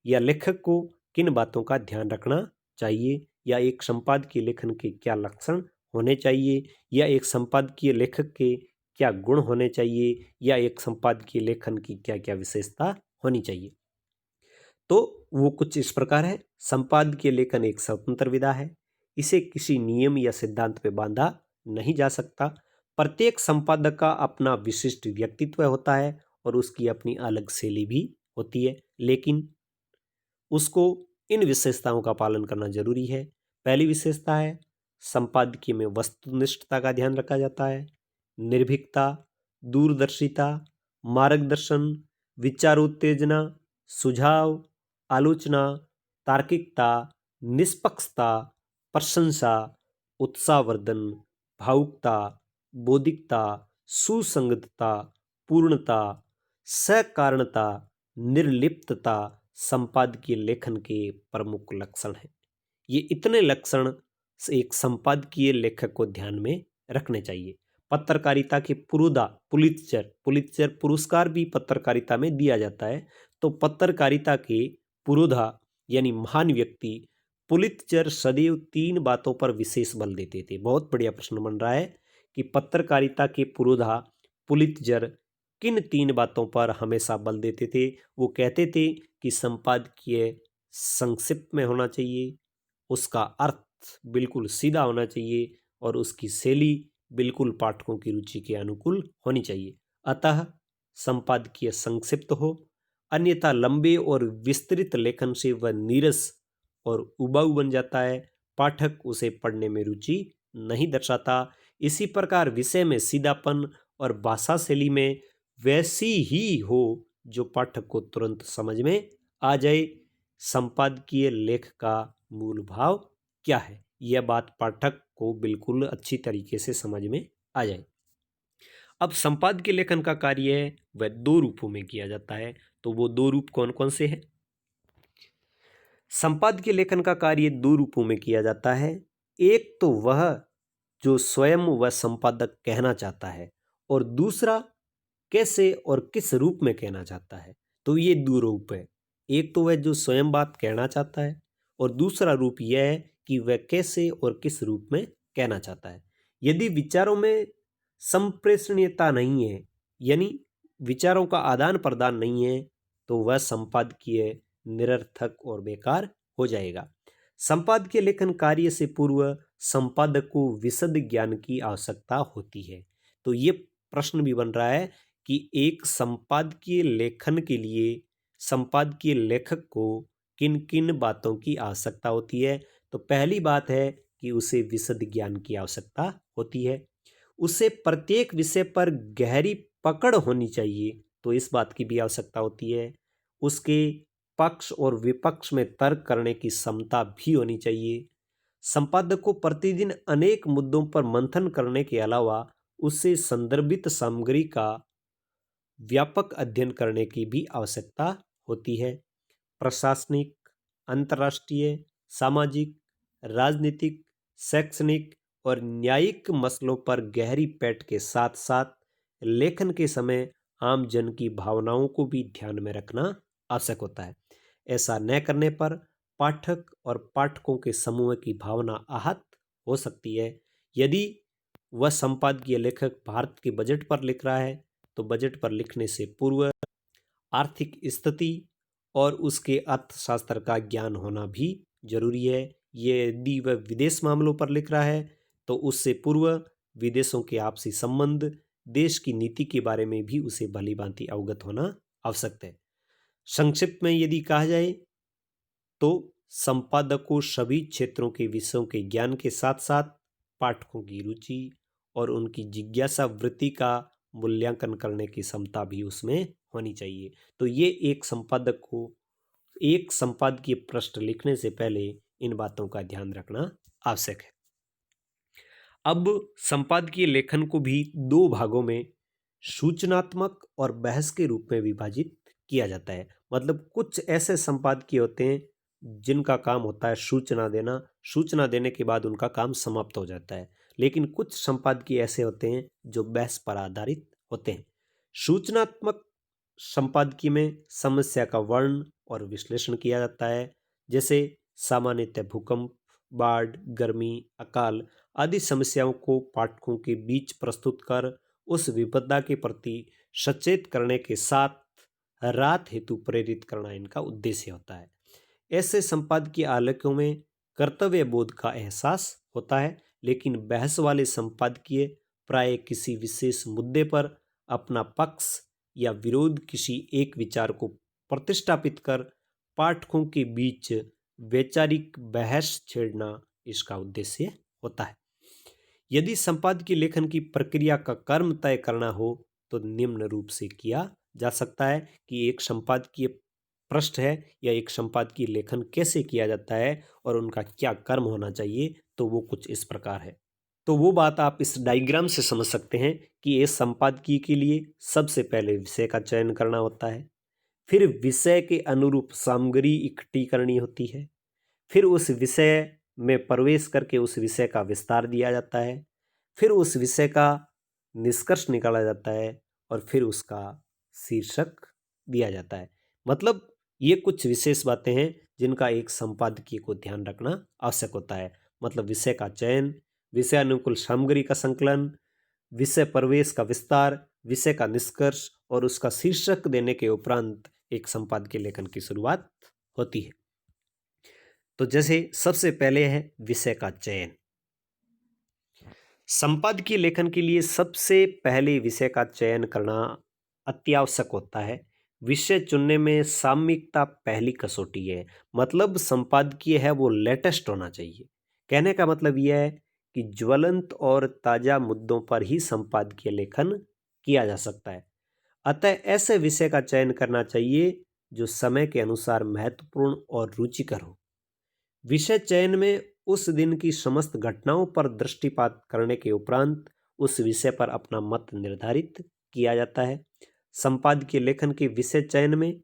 या लेखक को किन बातों का ध्यान रखना चाहिए, या एक संपादकीय लेखन के क्या लक्षण होने चाहिए, या एक संपादकीय लेखक के क्या गुण होने चाहिए, या एक संपादकीय लेखन की क्या क्या विशेषता होनी चाहिए। तो वो कुछ इस प्रकार है। संपादकीय लेखन एक स्वतंत्र विधा है, इसे किसी नियम या सिद्धांत पे बांधा नहीं जा सकता। प्रत्येक संपादक का अपना विशिष्ट व्यक्तित्व होता है और उसकी अपनी अलग शैली भी होती है, लेकिन उसको इन विशेषताओं का पालन करना जरूरी है। पहली विशेषता है, संपादकीय में वस्तुनिष्ठता का ध्यान रखा जाता है। निर्भीकता, दूरदर्शिता, मार्गदर्शन, विचारोत्तेजना, सुझाव, आलोचना, तार्किकता, निष्पक्षता, प्रशंसा, उत्साहवर्धन, भावुकता, बौद्धिकता, सुसंगतता, पूर्णता, सकारणता, निर्लिप्तता संपादकीय लेखन के प्रमुख लक्षण हैं। ये इतने लक्षण एक संपादकीय लेखक को ध्यान में रखने चाहिए। पत्रकारिता के पुरोधा, पुलित्जर पुरस्कार भी पत्रकारिता में दिया जाता है। तो पत्रकारिता के पुरोधा यानी महान व्यक्ति पुलित्जर सदैव 3 बातों पर विशेष बल देते थे। बहुत बढ़िया प्रश्न बन रहा है कि पत्रकारिता के पुरोधा पुलित्जर किन 3 बातों पर हमेशा बल देते थे। वो कहते थे कि संपादकीय संक्षिप्त में होना चाहिए, उसका अर्थ बिल्कुल सीधा होना चाहिए और उसकी शैली बिल्कुल पाठकों की रुचि के अनुकूल होनी चाहिए। अतः संपादकीय संक्षिप्त हो, अन्यथा लंबे और विस्तृत लेखन से वह नीरस और उबाऊ बन जाता है, पाठक उसे पढ़ने में रुचि नहीं दर्शाता। इसी प्रकार विषय में सीधापन और भाषा शैली में वैसी ही हो जो पाठक को तुरंत समझ में आ जाए। संपादकीय लेख का मूल भाव क्या है, यह बात पाठक को बिल्कुल अच्छी तरीके से समझ में आ जाए। अब संपादकीय लेखन का कार्य है वह 2 रूपों में किया जाता है। तो वो 2 रूप कौन कौन से हैं? संपादकीय लेखन का कार्य 2 रूपों में किया जाता है। एक तो वह जो स्वयं वह संपादक कहना चाहता है, और दूसरा कैसे और किस रूप में कहना चाहता है। तो ये 2 रूप है। एक तो वह जो स्वयं बात कहना चाहता है, और दूसरा रूप यह है कि वह कैसे और किस रूप में कहना चाहता है। यदि विचारों में संप्रेषणीयता नहीं है, यानी विचारों का आदान प्रदान नहीं है, तो वह संपादकीय निरर्थक और बेकार हो जाएगा। संपादकीय लेखन कार्य से पूर्व संपादक को विशद ज्ञान की आवश्यकता होती है। तो ये प्रश्न भी बन रहा है कि एक संपादकीय लेखन के लिए संपादकीय लेखक को किन किन बातों की आवश्यकता होती है। तो पहली बात है कि उसे विशद ज्ञान की आवश्यकता होती है। उसे प्रत्येक विषय पर गहरी पकड़ होनी चाहिए, तो इस बात की भी आवश्यकता होती है। उसके पक्ष और विपक्ष में तर्क करने की क्षमता भी होनी चाहिए। संपादक को प्रतिदिन अनेक मुद्दों पर मंथन करने के अलावा उसे संदर्भित सामग्री का व्यापक अध्ययन करने की भी आवश्यकता होती है। प्रशासनिक, अंतर्राष्ट्रीय, सामाजिक, राजनीतिक, शैक्षणिक और न्यायिक मसलों पर गहरी पैठ के साथ साथ लेखन के समय आम जन की भावनाओं को भी ध्यान में रखना आवश्यक होता है। ऐसा न करने पर पाठक और पाठकों के समूह की भावना आहत हो सकती है। यदि वह संपादकीय लेखक भारत के बजट पर लिख रहा है तो बजट पर लिखने से पूर्व आर्थिक स्थिति और उसके अर्थशास्त्र का ज्ञान होना भी जरूरी है। यदि वह विदेश मामलों पर लिख रहा है तो उससे पूर्व विदेशों के आपसी संबंध, देश की नीति के बारे में भी उसे भली भांति अवगत होना आवश्यक है। संक्षिप्त में यदि कहा जाए तो संपादक को सभी क्षेत्रों के विषयों के ज्ञान के साथ साथ पाठकों की रुचि और उनकी जिज्ञासा वृत्ति का मूल्यांकन करने की क्षमता भी उसमें होनी चाहिए। तो ये एक संपादक को एक संपादकीय पृष्ठ लिखने से पहले इन बातों का ध्यान रखना आवश्यक है। अब संपादकीय लेखन को भी दो भागों में सूचनात्मक और बहस के रूप में विभाजित किया जाता है। मतलब कुछ ऐसे संपादकीय होते हैं जिनका काम होता है सूचना देना, सूचना देने के बाद उनका काम समाप्त हो जाता है। लेकिन कुछ संपादकीय ऐसे होते हैं जो बहस पर आधारित होते हैं। सूचनात्मक संपादकीय में समस्या का वर्णन और विश्लेषण किया जाता है, जैसे सामान्यतः भूकंप, बाढ़, गर्मी, अकाल आदि समस्याओं को पाठकों के बीच प्रस्तुत कर उस विपदा के प्रति सचेत करने के साथ राहत हेतु प्रेरित करना इनका उद्देश्य होता है। ऐसे संपादकीय आलेखों में कर्तव्य बोध का एहसास होता है, लेकिन बहस वाले संपादकीय प्राय किसी विशेष मुद्दे पर अपना पक्ष या विरोध किसी एक विचार को प्रतिष्ठापित कर पाठकों के बीच वैचारिक बहस छेड़ना इसका उद्देश्य होता है। यदि संपादकीय लेखन की प्रक्रिया का क्रम तय करना हो तो निम्न रूप से किया जा सकता है कि एक संपादकीय पृष्ठ है या एक संपादकीय लेखन कैसे किया जाता है और उनका क्या क्रम होना चाहिए, तो वो कुछ इस प्रकार है। तो वो बात आप इस डायग्राम से समझ सकते हैं कि इस संपादकीय के लिए सबसे पहले विषय का चयन करना होता है, फिर विषय के अनुरूप सामग्री इकट्ठी करनी होती है, फिर उस विषय में प्रवेश करके उस विषय का विस्तार दिया जाता है, फिर उस विषय का निष्कर्ष निकाला जाता है और फिर उसका शीर्षक दिया जाता है। मतलब ये कुछ विशेष बातें हैं जिनका एक संपादकीय को ध्यान रखना आवश्यक होता है। मतलब विषय का चयन, विषय अनुकूल सामग्री का संकलन, विषय प्रवेश का विस्तार, विषय का निष्कर्ष और उसका शीर्षक देने के उपरांत एक संपादकीय लेखन की शुरुआत होती है। तो जैसे सबसे पहले है विषय का चयन। संपादकीय लेखन के लिए सबसे पहले विषय का चयन करना अत्यावश्यक होता है। विषय चुनने में सामयिकता पहली कसौटी है। मतलब संपादकीय है वो लेटेस्ट होना चाहिए। कहने का मतलब यह है कि ज्वलंत और ताजा मुद्दों पर ही संपादकीय लेखन किया जा सकता है। अतः ऐसे विषय का चयन करना चाहिए जो समय के अनुसार महत्वपूर्ण और रुचिकर हो। विषय चयन में उस दिन की समस्त घटनाओं पर दृष्टिपात करने के उपरांत उस विषय पर अपना मत निर्धारित किया जाता है। संपादकीय लेखन के विषय चयन में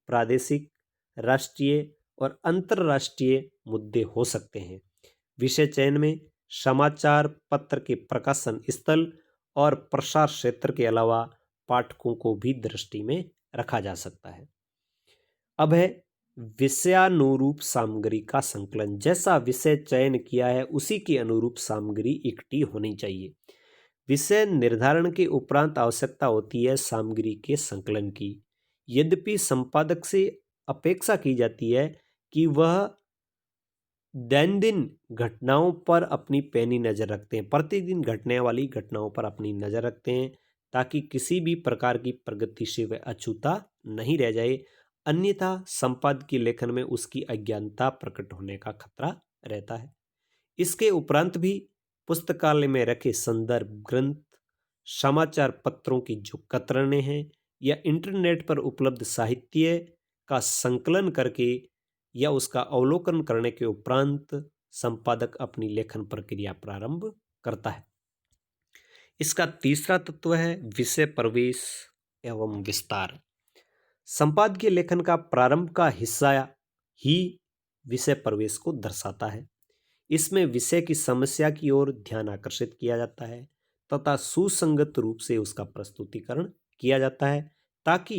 प्रादेशिक, राष्ट्रीय और अंतर्राष्ट्रीय मुद्दे हो सकते हैं। विषय चयन में समाचार पत्र के प्रकाशन स्थल और प्रसार क्षेत्र के अलावा पाठकों को भी दृष्टि में रखा जा सकता है। अब है विषयानुरूप सामग्री का संकलन। जैसा विषय चयन किया है उसी के अनुरूप सामग्री इकट्ठी होनी चाहिए। विषय निर्धारण के उपरांत आवश्यकता होती है सामग्री के संकलन की। यद्यपि संपादक से अपेक्षा की जाती है कि वह दैनंदिन घटनाओं पर अपनी पैनी नजर रखते हैं, प्रतिदिन घटने वाली घटनाओं पर अपनी नजर रखते हैं, ताकि किसी भी प्रकार की प्रगति से वह अछूता नहीं रह जाए। अन्यथा संपादकीय लेखन में उसकी अज्ञानता प्रकट होने का खतरा रहता है। इसके उपरांत भी पुस्तकालय में रखे संदर्भ ग्रंथ, समाचार पत्रों की जो कतरने हैं या इंटरनेट पर उपलब्ध साहित्य का संकलन करके या उसका अवलोकन करने के उपरांत संपादक अपनी लेखन प्रक्रिया प्रारंभ करता है। इसका तीसरा तत्व है विषय प्रवेश एवं विस्तार। संपादकीय लेखन का प्रारंभ का हिस्सा ही विषय प्रवेश को दर्शाता है। इसमें विषय की समस्या की ओर ध्यान आकर्षित किया जाता है तथा सुसंगत रूप से उसका प्रस्तुतिकरण किया जाता है ताकि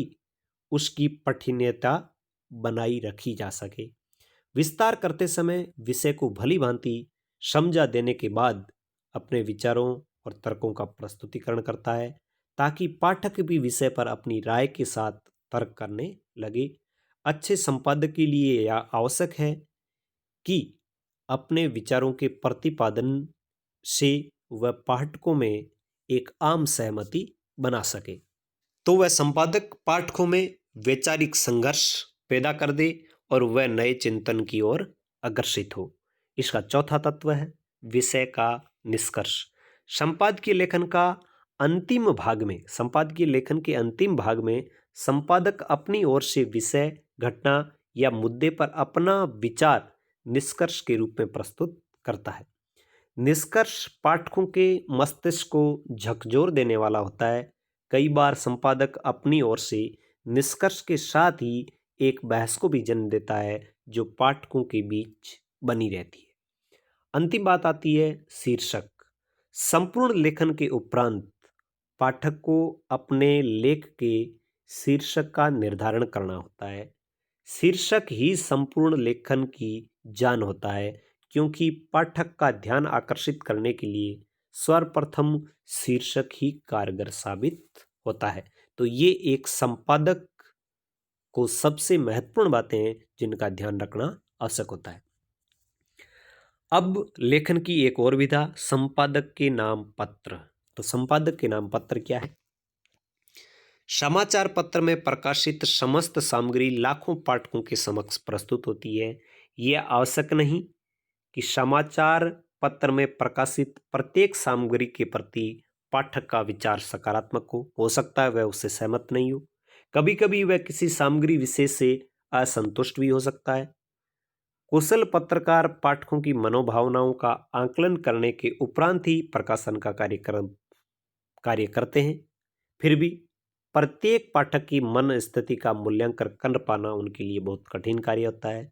उसकी पठनीयता बनाई रखी जा सके। विस्तार करते समय विषय को भली भांति समझा देने के बाद अपने विचारों और तर्कों का प्रस्तुतिकरण करता है, ताकि पाठक भी विषय पर अपनी राय के साथ तर्क करने लगे। अच्छे संपादक के लिए यह आवश्यक है कि अपने विचारों के प्रतिपादन से वह पाठकों में एक आम सहमति बना सके, तो वह संपादक पाठकों में वैचारिक संघर्ष पैदा कर दे और वह नए चिंतन की ओर अग्रसित हो। इसका चौथा तत्व है विषय का निष्कर्ष। संपादकीय लेखन के अंतिम भाग में संपादक अपनी ओर से विषय, घटना या मुद्दे पर अपना विचार निष्कर्ष के रूप में प्रस्तुत करता है। निष्कर्ष पाठकों के मस्तिष्क को झकझोर देने वाला होता है। कई बार संपादक अपनी ओर से निष्कर्ष के साथ ही एक बहस को भी जन्म देता है, जो पाठकों के बीच बनी रहती है। अंतिम बात आती है शीर्षक। संपूर्ण लेखन के उपरांत पाठक को अपने लेख के शीर्षक का निर्धारण करना होता है। शीर्षक ही संपूर्ण लेखन की जान होता है, क्योंकि पाठक का ध्यान आकर्षित करने के लिए सर्वप्रथम शीर्षक ही कारगर साबित होता है। तो ये एक संपादक को सबसे महत्वपूर्ण बातें हैं जिनका ध्यान रखना आवश्यक होता है। अब लेखन की एक और विधा, संपादक के नाम पत्र। तो संपादक के नाम पत्र क्या है? समाचार पत्र में प्रकाशित समस्त सामग्री लाखों पाठकों के समक्ष प्रस्तुत होती है। यह आवश्यक नहीं कि समाचार पत्र में प्रकाशित प्रत्येक सामग्री के प्रति पाठक का विचार सकारात्मक हो सकता है वह उससे सहमत नहीं हो। कभी कभी वह किसी सामग्री विशेष से असंतुष्ट भी हो सकता है। कुशल पत्रकार पाठकों की मनोभावनाओं का आकलन करने के उपरांत ही प्रकाशन का कार्य करते हैं। फिर भी प्रत्येक पाठक की मन स्थिति का मूल्यांकन कर पाना उनके लिए बहुत कठिन कार्य होता है।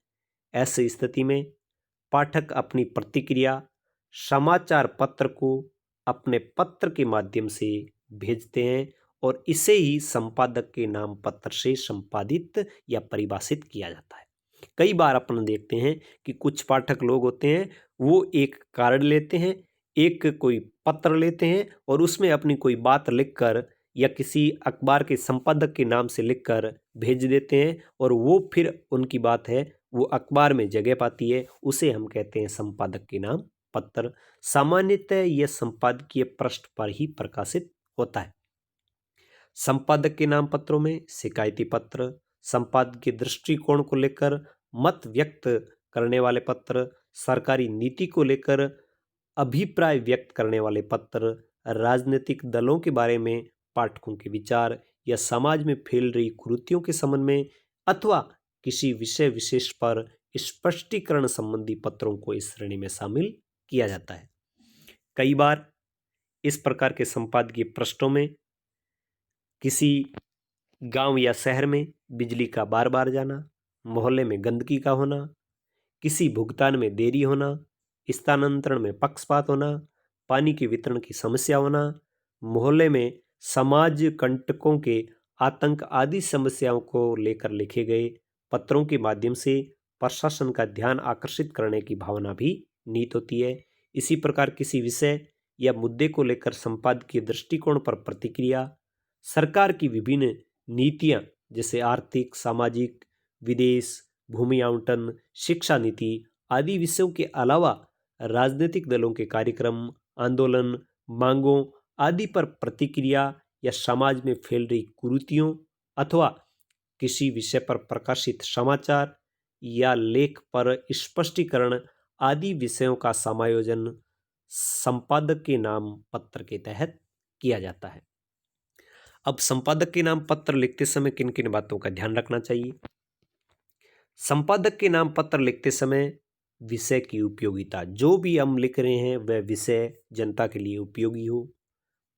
ऐसी स्थिति में पाठक अपनी प्रतिक्रिया समाचार पत्र को अपने पत्र के माध्यम से भेजते हैं और इसे ही संपादक के नाम पत्र से संपादित या परिभाषित किया जाता है। कई बार अपन देखते हैं कि कुछ पाठक लोग होते हैं, वो एक कार्ड लेते हैं, एक कोई पत्र लेते हैं और उसमें अपनी कोई बात लिखकर या किसी अखबार के संपादक के नाम से लिखकर भेज देते हैं और वो फिर उनकी बात है वो अखबार में जगह पाती है। उसे हम कहते हैं संपादक के नाम पत्र। सामान्यतः यह संपादकीय पृष्ठ पर ही प्रकाशित होता है। संपादक के नाम पत्रों में शिकायती पत्र, संपादकीय दृष्टिकोण को लेकर मत व्यक्त करने वाले पत्र, सरकारी नीति को लेकर अभिप्राय व्यक्त करने वाले पत्र, राजनीतिक दलों के बारे में पाठकों के विचार या समाज में फैल रही कुरीतियों के संबंध में अथवा किसी विषय विशेष पर स्पष्टीकरण संबंधी पत्रों को इस श्रेणी में शामिल किया जाता है। कई बार इस प्रकार के संपादकीय पृष्ठों में किसी गांव या शहर में बिजली का बार बार जाना, मोहल्ले में गंदगी का होना, किसी भुगतान में देरी होना, स्थानांतरण में पक्षपात होना, पानी के वितरण की समस्या होना, मोहल्ले में समाज कंटकों के आतंक आदि समस्याओं को लेकर लिखे गए पत्रों के माध्यम से प्रशासन का ध्यान आकर्षित करने की भावना भी नीत होती है। इसी प्रकार किसी विषय या मुद्दे को लेकर संपादकीय दृष्टिकोण पर प्रतिक्रिया, सरकार की विभिन्न नीतियां जैसे आर्थिक, सामाजिक, विदेश, भूमि आवंटन, शिक्षा नीति आदि विषयों के अलावा राजनीतिक दलों के कार्यक्रम, आंदोलन, मांगों आदि पर प्रतिक्रिया या समाज में फैल रही कुरीतियों अथवा किसी विषय पर प्रकाशित समाचार या लेख पर स्पष्टीकरण आदि विषयों का समायोजन संपादक के नाम पत्र के तहत किया जाता है। अब संपादक के नाम पत्र लिखते समय किन किन बातों का ध्यान रखना चाहिए? संपादक के नाम पत्र लिखते समय विषय की उपयोगिता, जो भी हम लिख रहे हैं वह विषय जनता के लिए उपयोगी हो।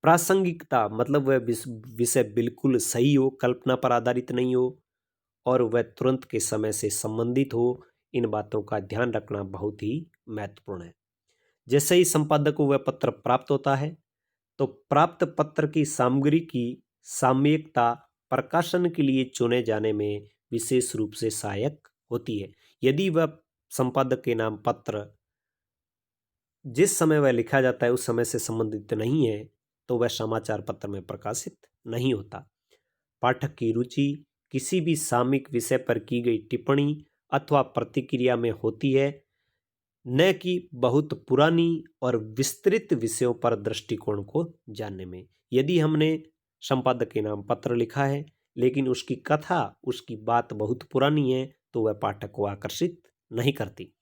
प्रासंगिकता, मतलब वह विषय बिल्कुल सही हो, कल्पना पर आधारित नहीं हो और वह तुरंत के समय से संबंधित हो। इन बातों का ध्यान रखना बहुत ही महत्वपूर्ण है। जैसे ही संपादक को वह पत्र प्राप्त होता है तो प्राप्त पत्र की सामग्री की सामयिकता प्रकाशन के लिए चुने जाने में विशेष रूप से सहायक होती है। यदि वह संपादक के नाम पत्र जिस समय वह लिखा जाता है उस समय से संबंधित नहीं है तो वह समाचार पत्र में प्रकाशित नहीं होता। पाठक की रुचि किसी भी सामयिक विषय पर की गई टिप्पणी अथवा प्रतिक्रिया में होती है, न कि बहुत पुरानी और विस्तृत विषयों पर दृष्टिकोण को जानने में। यदि हमने संपादक के नाम पत्र लिखा है लेकिन उसकी कथा, उसकी बात बहुत पुरानी है तो वह पाठक को आकर्षित नहीं करती।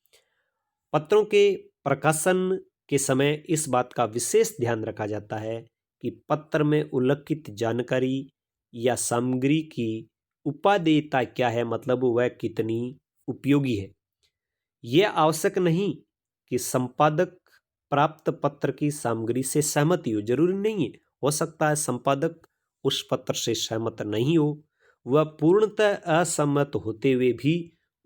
पत्रों के प्रकाशन के समय इस बात का विशेष ध्यान रखा जाता है कि पत्र में उल्लिखित जानकारी या सामग्री की उपादेयता क्या है, मतलब वह कितनी उपयोगी है। यह आवश्यक नहीं कि संपादक प्राप्त पत्र की सामग्री से सहमति हो, जरूरी नहीं है। हो सकता है संपादक उस पत्र से सहमत नहीं हो, वह पूर्णतः असहमत होते हुए भी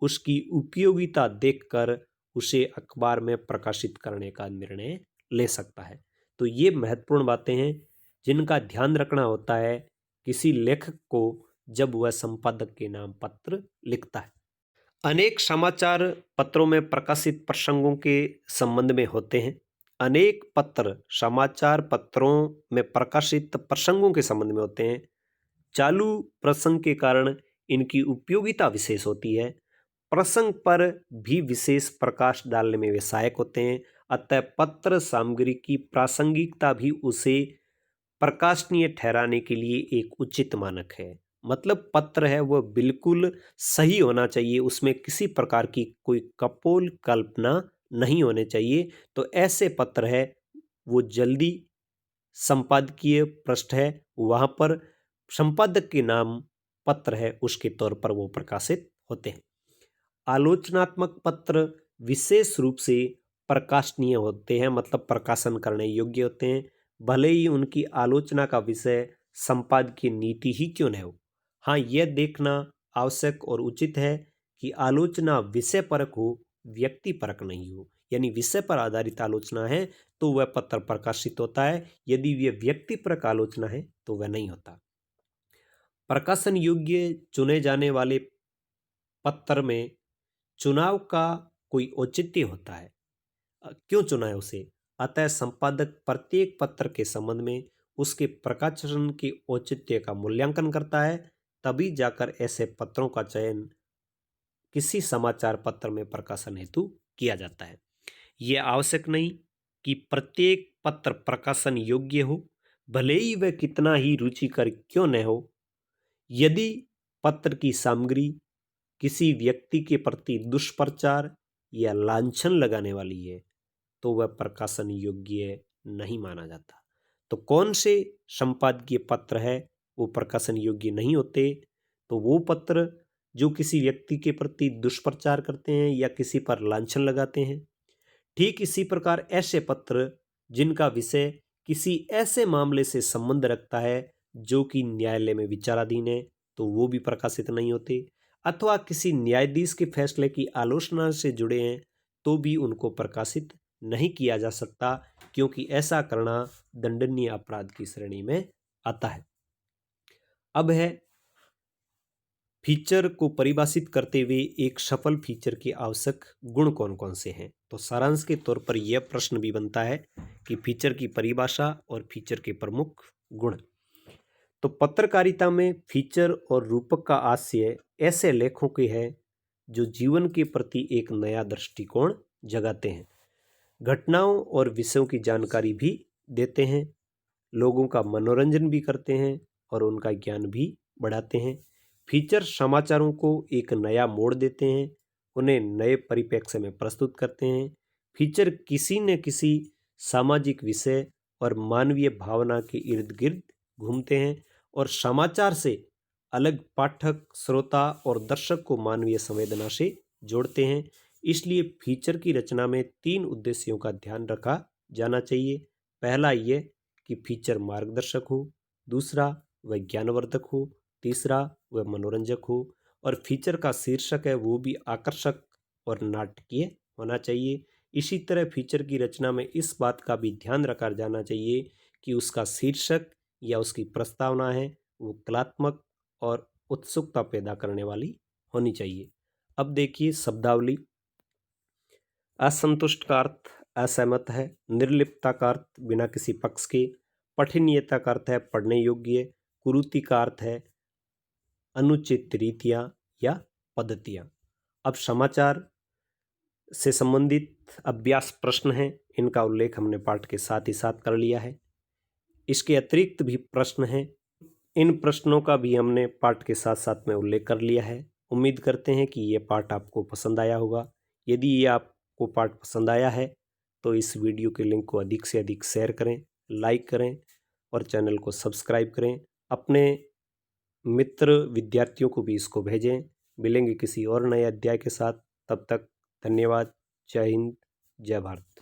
उसकी उपयोगिता देखकर उसे अखबार में प्रकाशित करने का निर्णय ले सकता है। तो ये महत्वपूर्ण बातें हैं जिनका ध्यान रखना होता है किसी लेखक को जब वह संपादक के नाम पत्र लिखता है। अनेक समाचार पत्रों में प्रकाशित प्रसंगों के संबंध में होते हैं। अनेक पत्र समाचार पत्रों में प्रकाशित प्रसंगों के संबंध में होते हैं। चालू प्रसंग के कारण इनकी उपयोगिता विशेष होती है। प्रसंग पर भी विशेष प्रकाश डालने में वे सहायक होते हैं। अतः पत्र सामग्री की प्रासंगिकता भी उसे प्रकाशनीय ठहराने के लिए एक उचित मानक है। मतलब पत्र है वह बिल्कुल सही होना चाहिए, उसमें किसी प्रकार की कोई कपोल कल्पना नहीं होने चाहिए। तो ऐसे पत्र है वो जल्दी संपादकीय पृष्ठ है वहां पर संपादक के नाम पत्र है उसके तौर पर वो प्रकाशित होते हैं। आलोचनात्मक पत्र विशेष रूप से प्रकाशनीय होते हैं, मतलब प्रकाशन करने योग्य होते हैं, भले ही उनकी आलोचना का विषय संपादकीय नीति ही क्यों न हो। हाँ, यह देखना आवश्यक और उचित है कि आलोचना विषय परक हो, व्यक्ति परक नहीं हो। यानी विषय पर आधारित आलोचना है तो वह पत्र प्रकाशित होता है, यदि वह व्यक्ति परक आलोचना है तो वह नहीं होता। प्रकाशन योग्य चुने जाने वाले पत्र में चुनाव का कोई औचित्य होता है। क्यों चुना है उसे? अतः संपादक प्रत्येक पत्र के संबंध में उसके प्रकाशन के औचित्य का मूल्यांकन करता है, तभी जाकर ऐसे पत्रों का चयन किसी समाचार पत्र में प्रकाशन हेतु किया जाता है। यह आवश्यक नहीं कि प्रत्येक पत्र प्रकाशन योग्य हो, भले ही वह कितना ही रुचिकर क्यों न हो। यदि पत्र की सामग्री किसी व्यक्ति के प्रति दुष्प्रचार या लांछन लगाने वाली है तो वह प्रकाशन योग्य नहीं माना जाता। तो कौन से संपादकीय पत्र है वो प्रकाशन योग्य नहीं होते? तो वो पत्र जो किसी व्यक्ति के प्रति दुष्प्रचार करते हैं या किसी पर लांछन लगाते हैं। ठीक इसी प्रकार ऐसे पत्र जिनका विषय किसी ऐसे मामले से संबंध रखता है जो कि न्यायालय में विचाराधीन है तो वो भी प्रकाशित नहीं होते, अथवा किसी न्यायाधीश के फैसले की आलोचना से जुड़े हैं तो भी उनको प्रकाशित नहीं किया जा सकता, क्योंकि ऐसा करना दंडनीय अपराध की श्रेणी में आता है। अब है फीचर को परिभाषित करते हुए एक सफल फीचर के आवश्यक गुण कौन कौन से हैं। तो सारांश के तौर पर यह प्रश्न भी बनता है कि फीचर की परिभाषा और फीचर के प्रमुख गुण। तो पत्रकारिता में फीचर और रूपक का आशय ऐसे लेखों के है जो जीवन के प्रति एक नया दृष्टिकोण जगाते हैं, घटनाओं और विषयों की जानकारी भी देते हैं, लोगों का मनोरंजन भी करते हैं और उनका ज्ञान भी बढ़ाते हैं। फीचर समाचारों को एक नया मोड़ देते हैं, उन्हें नए परिप्रेक्ष्य में प्रस्तुत करते हैं। फीचर किसी न किसी सामाजिक विषय और मानवीय भावना के इर्द गिर्द घूमते हैं और समाचार से अलग पाठक, श्रोता और दर्शक को मानवीय संवेदना से जोड़ते हैं। इसलिए फीचर की रचना में 3 उद्देश्यों का ध्यान रखा जाना चाहिए। पहला ये कि फीचर मार्गदर्शक हो, दूसरा वह ज्ञानवर्धक हो, तीसरा वह मनोरंजक हो, और फीचर का शीर्षक है वो भी आकर्षक और नाटकीय होना चाहिए। इसी तरह फीचर की रचना में इस बात का भी ध्यान रखा जाना चाहिए कि उसका शीर्षक या उसकी प्रस्तावना है वो कलात्मक और उत्सुकता पैदा करने वाली होनी चाहिए। अब देखिए शब्दावली। असंतुष्ट का अर्थ असहमत है। निर्लिप्तता का अर्थ बिना किसी पक्ष के। पठनीयता का अर्थ है पढ़ने योग्य। कुरीति का अर्थ है अनुचित रीतियां या पद्धतियां। अब समाचार से संबंधित अभ्यास प्रश्न हैं, इनका उल्लेख हमने पाठ के साथ ही साथ कर लिया है। इसके अतिरिक्त भी प्रश्न हैं, इन प्रश्नों का भी हमने पाठ के साथ साथ में उल्लेख कर लिया है। उम्मीद करते हैं कि ये पाठ आपको पसंद आया होगा। यदि ये आपको पाठ पसंद आया है तो इस वीडियो के लिंक को अधिक से अधिक शेयर करें, लाइक करें और चैनल को सब्सक्राइब करें। अपने मित्र विद्यार्थियों को भी इसको भेजें। मिलेंगे किसी और नए अध्याय के साथ, तब तक धन्यवाद। जय हिंद, जय भारत।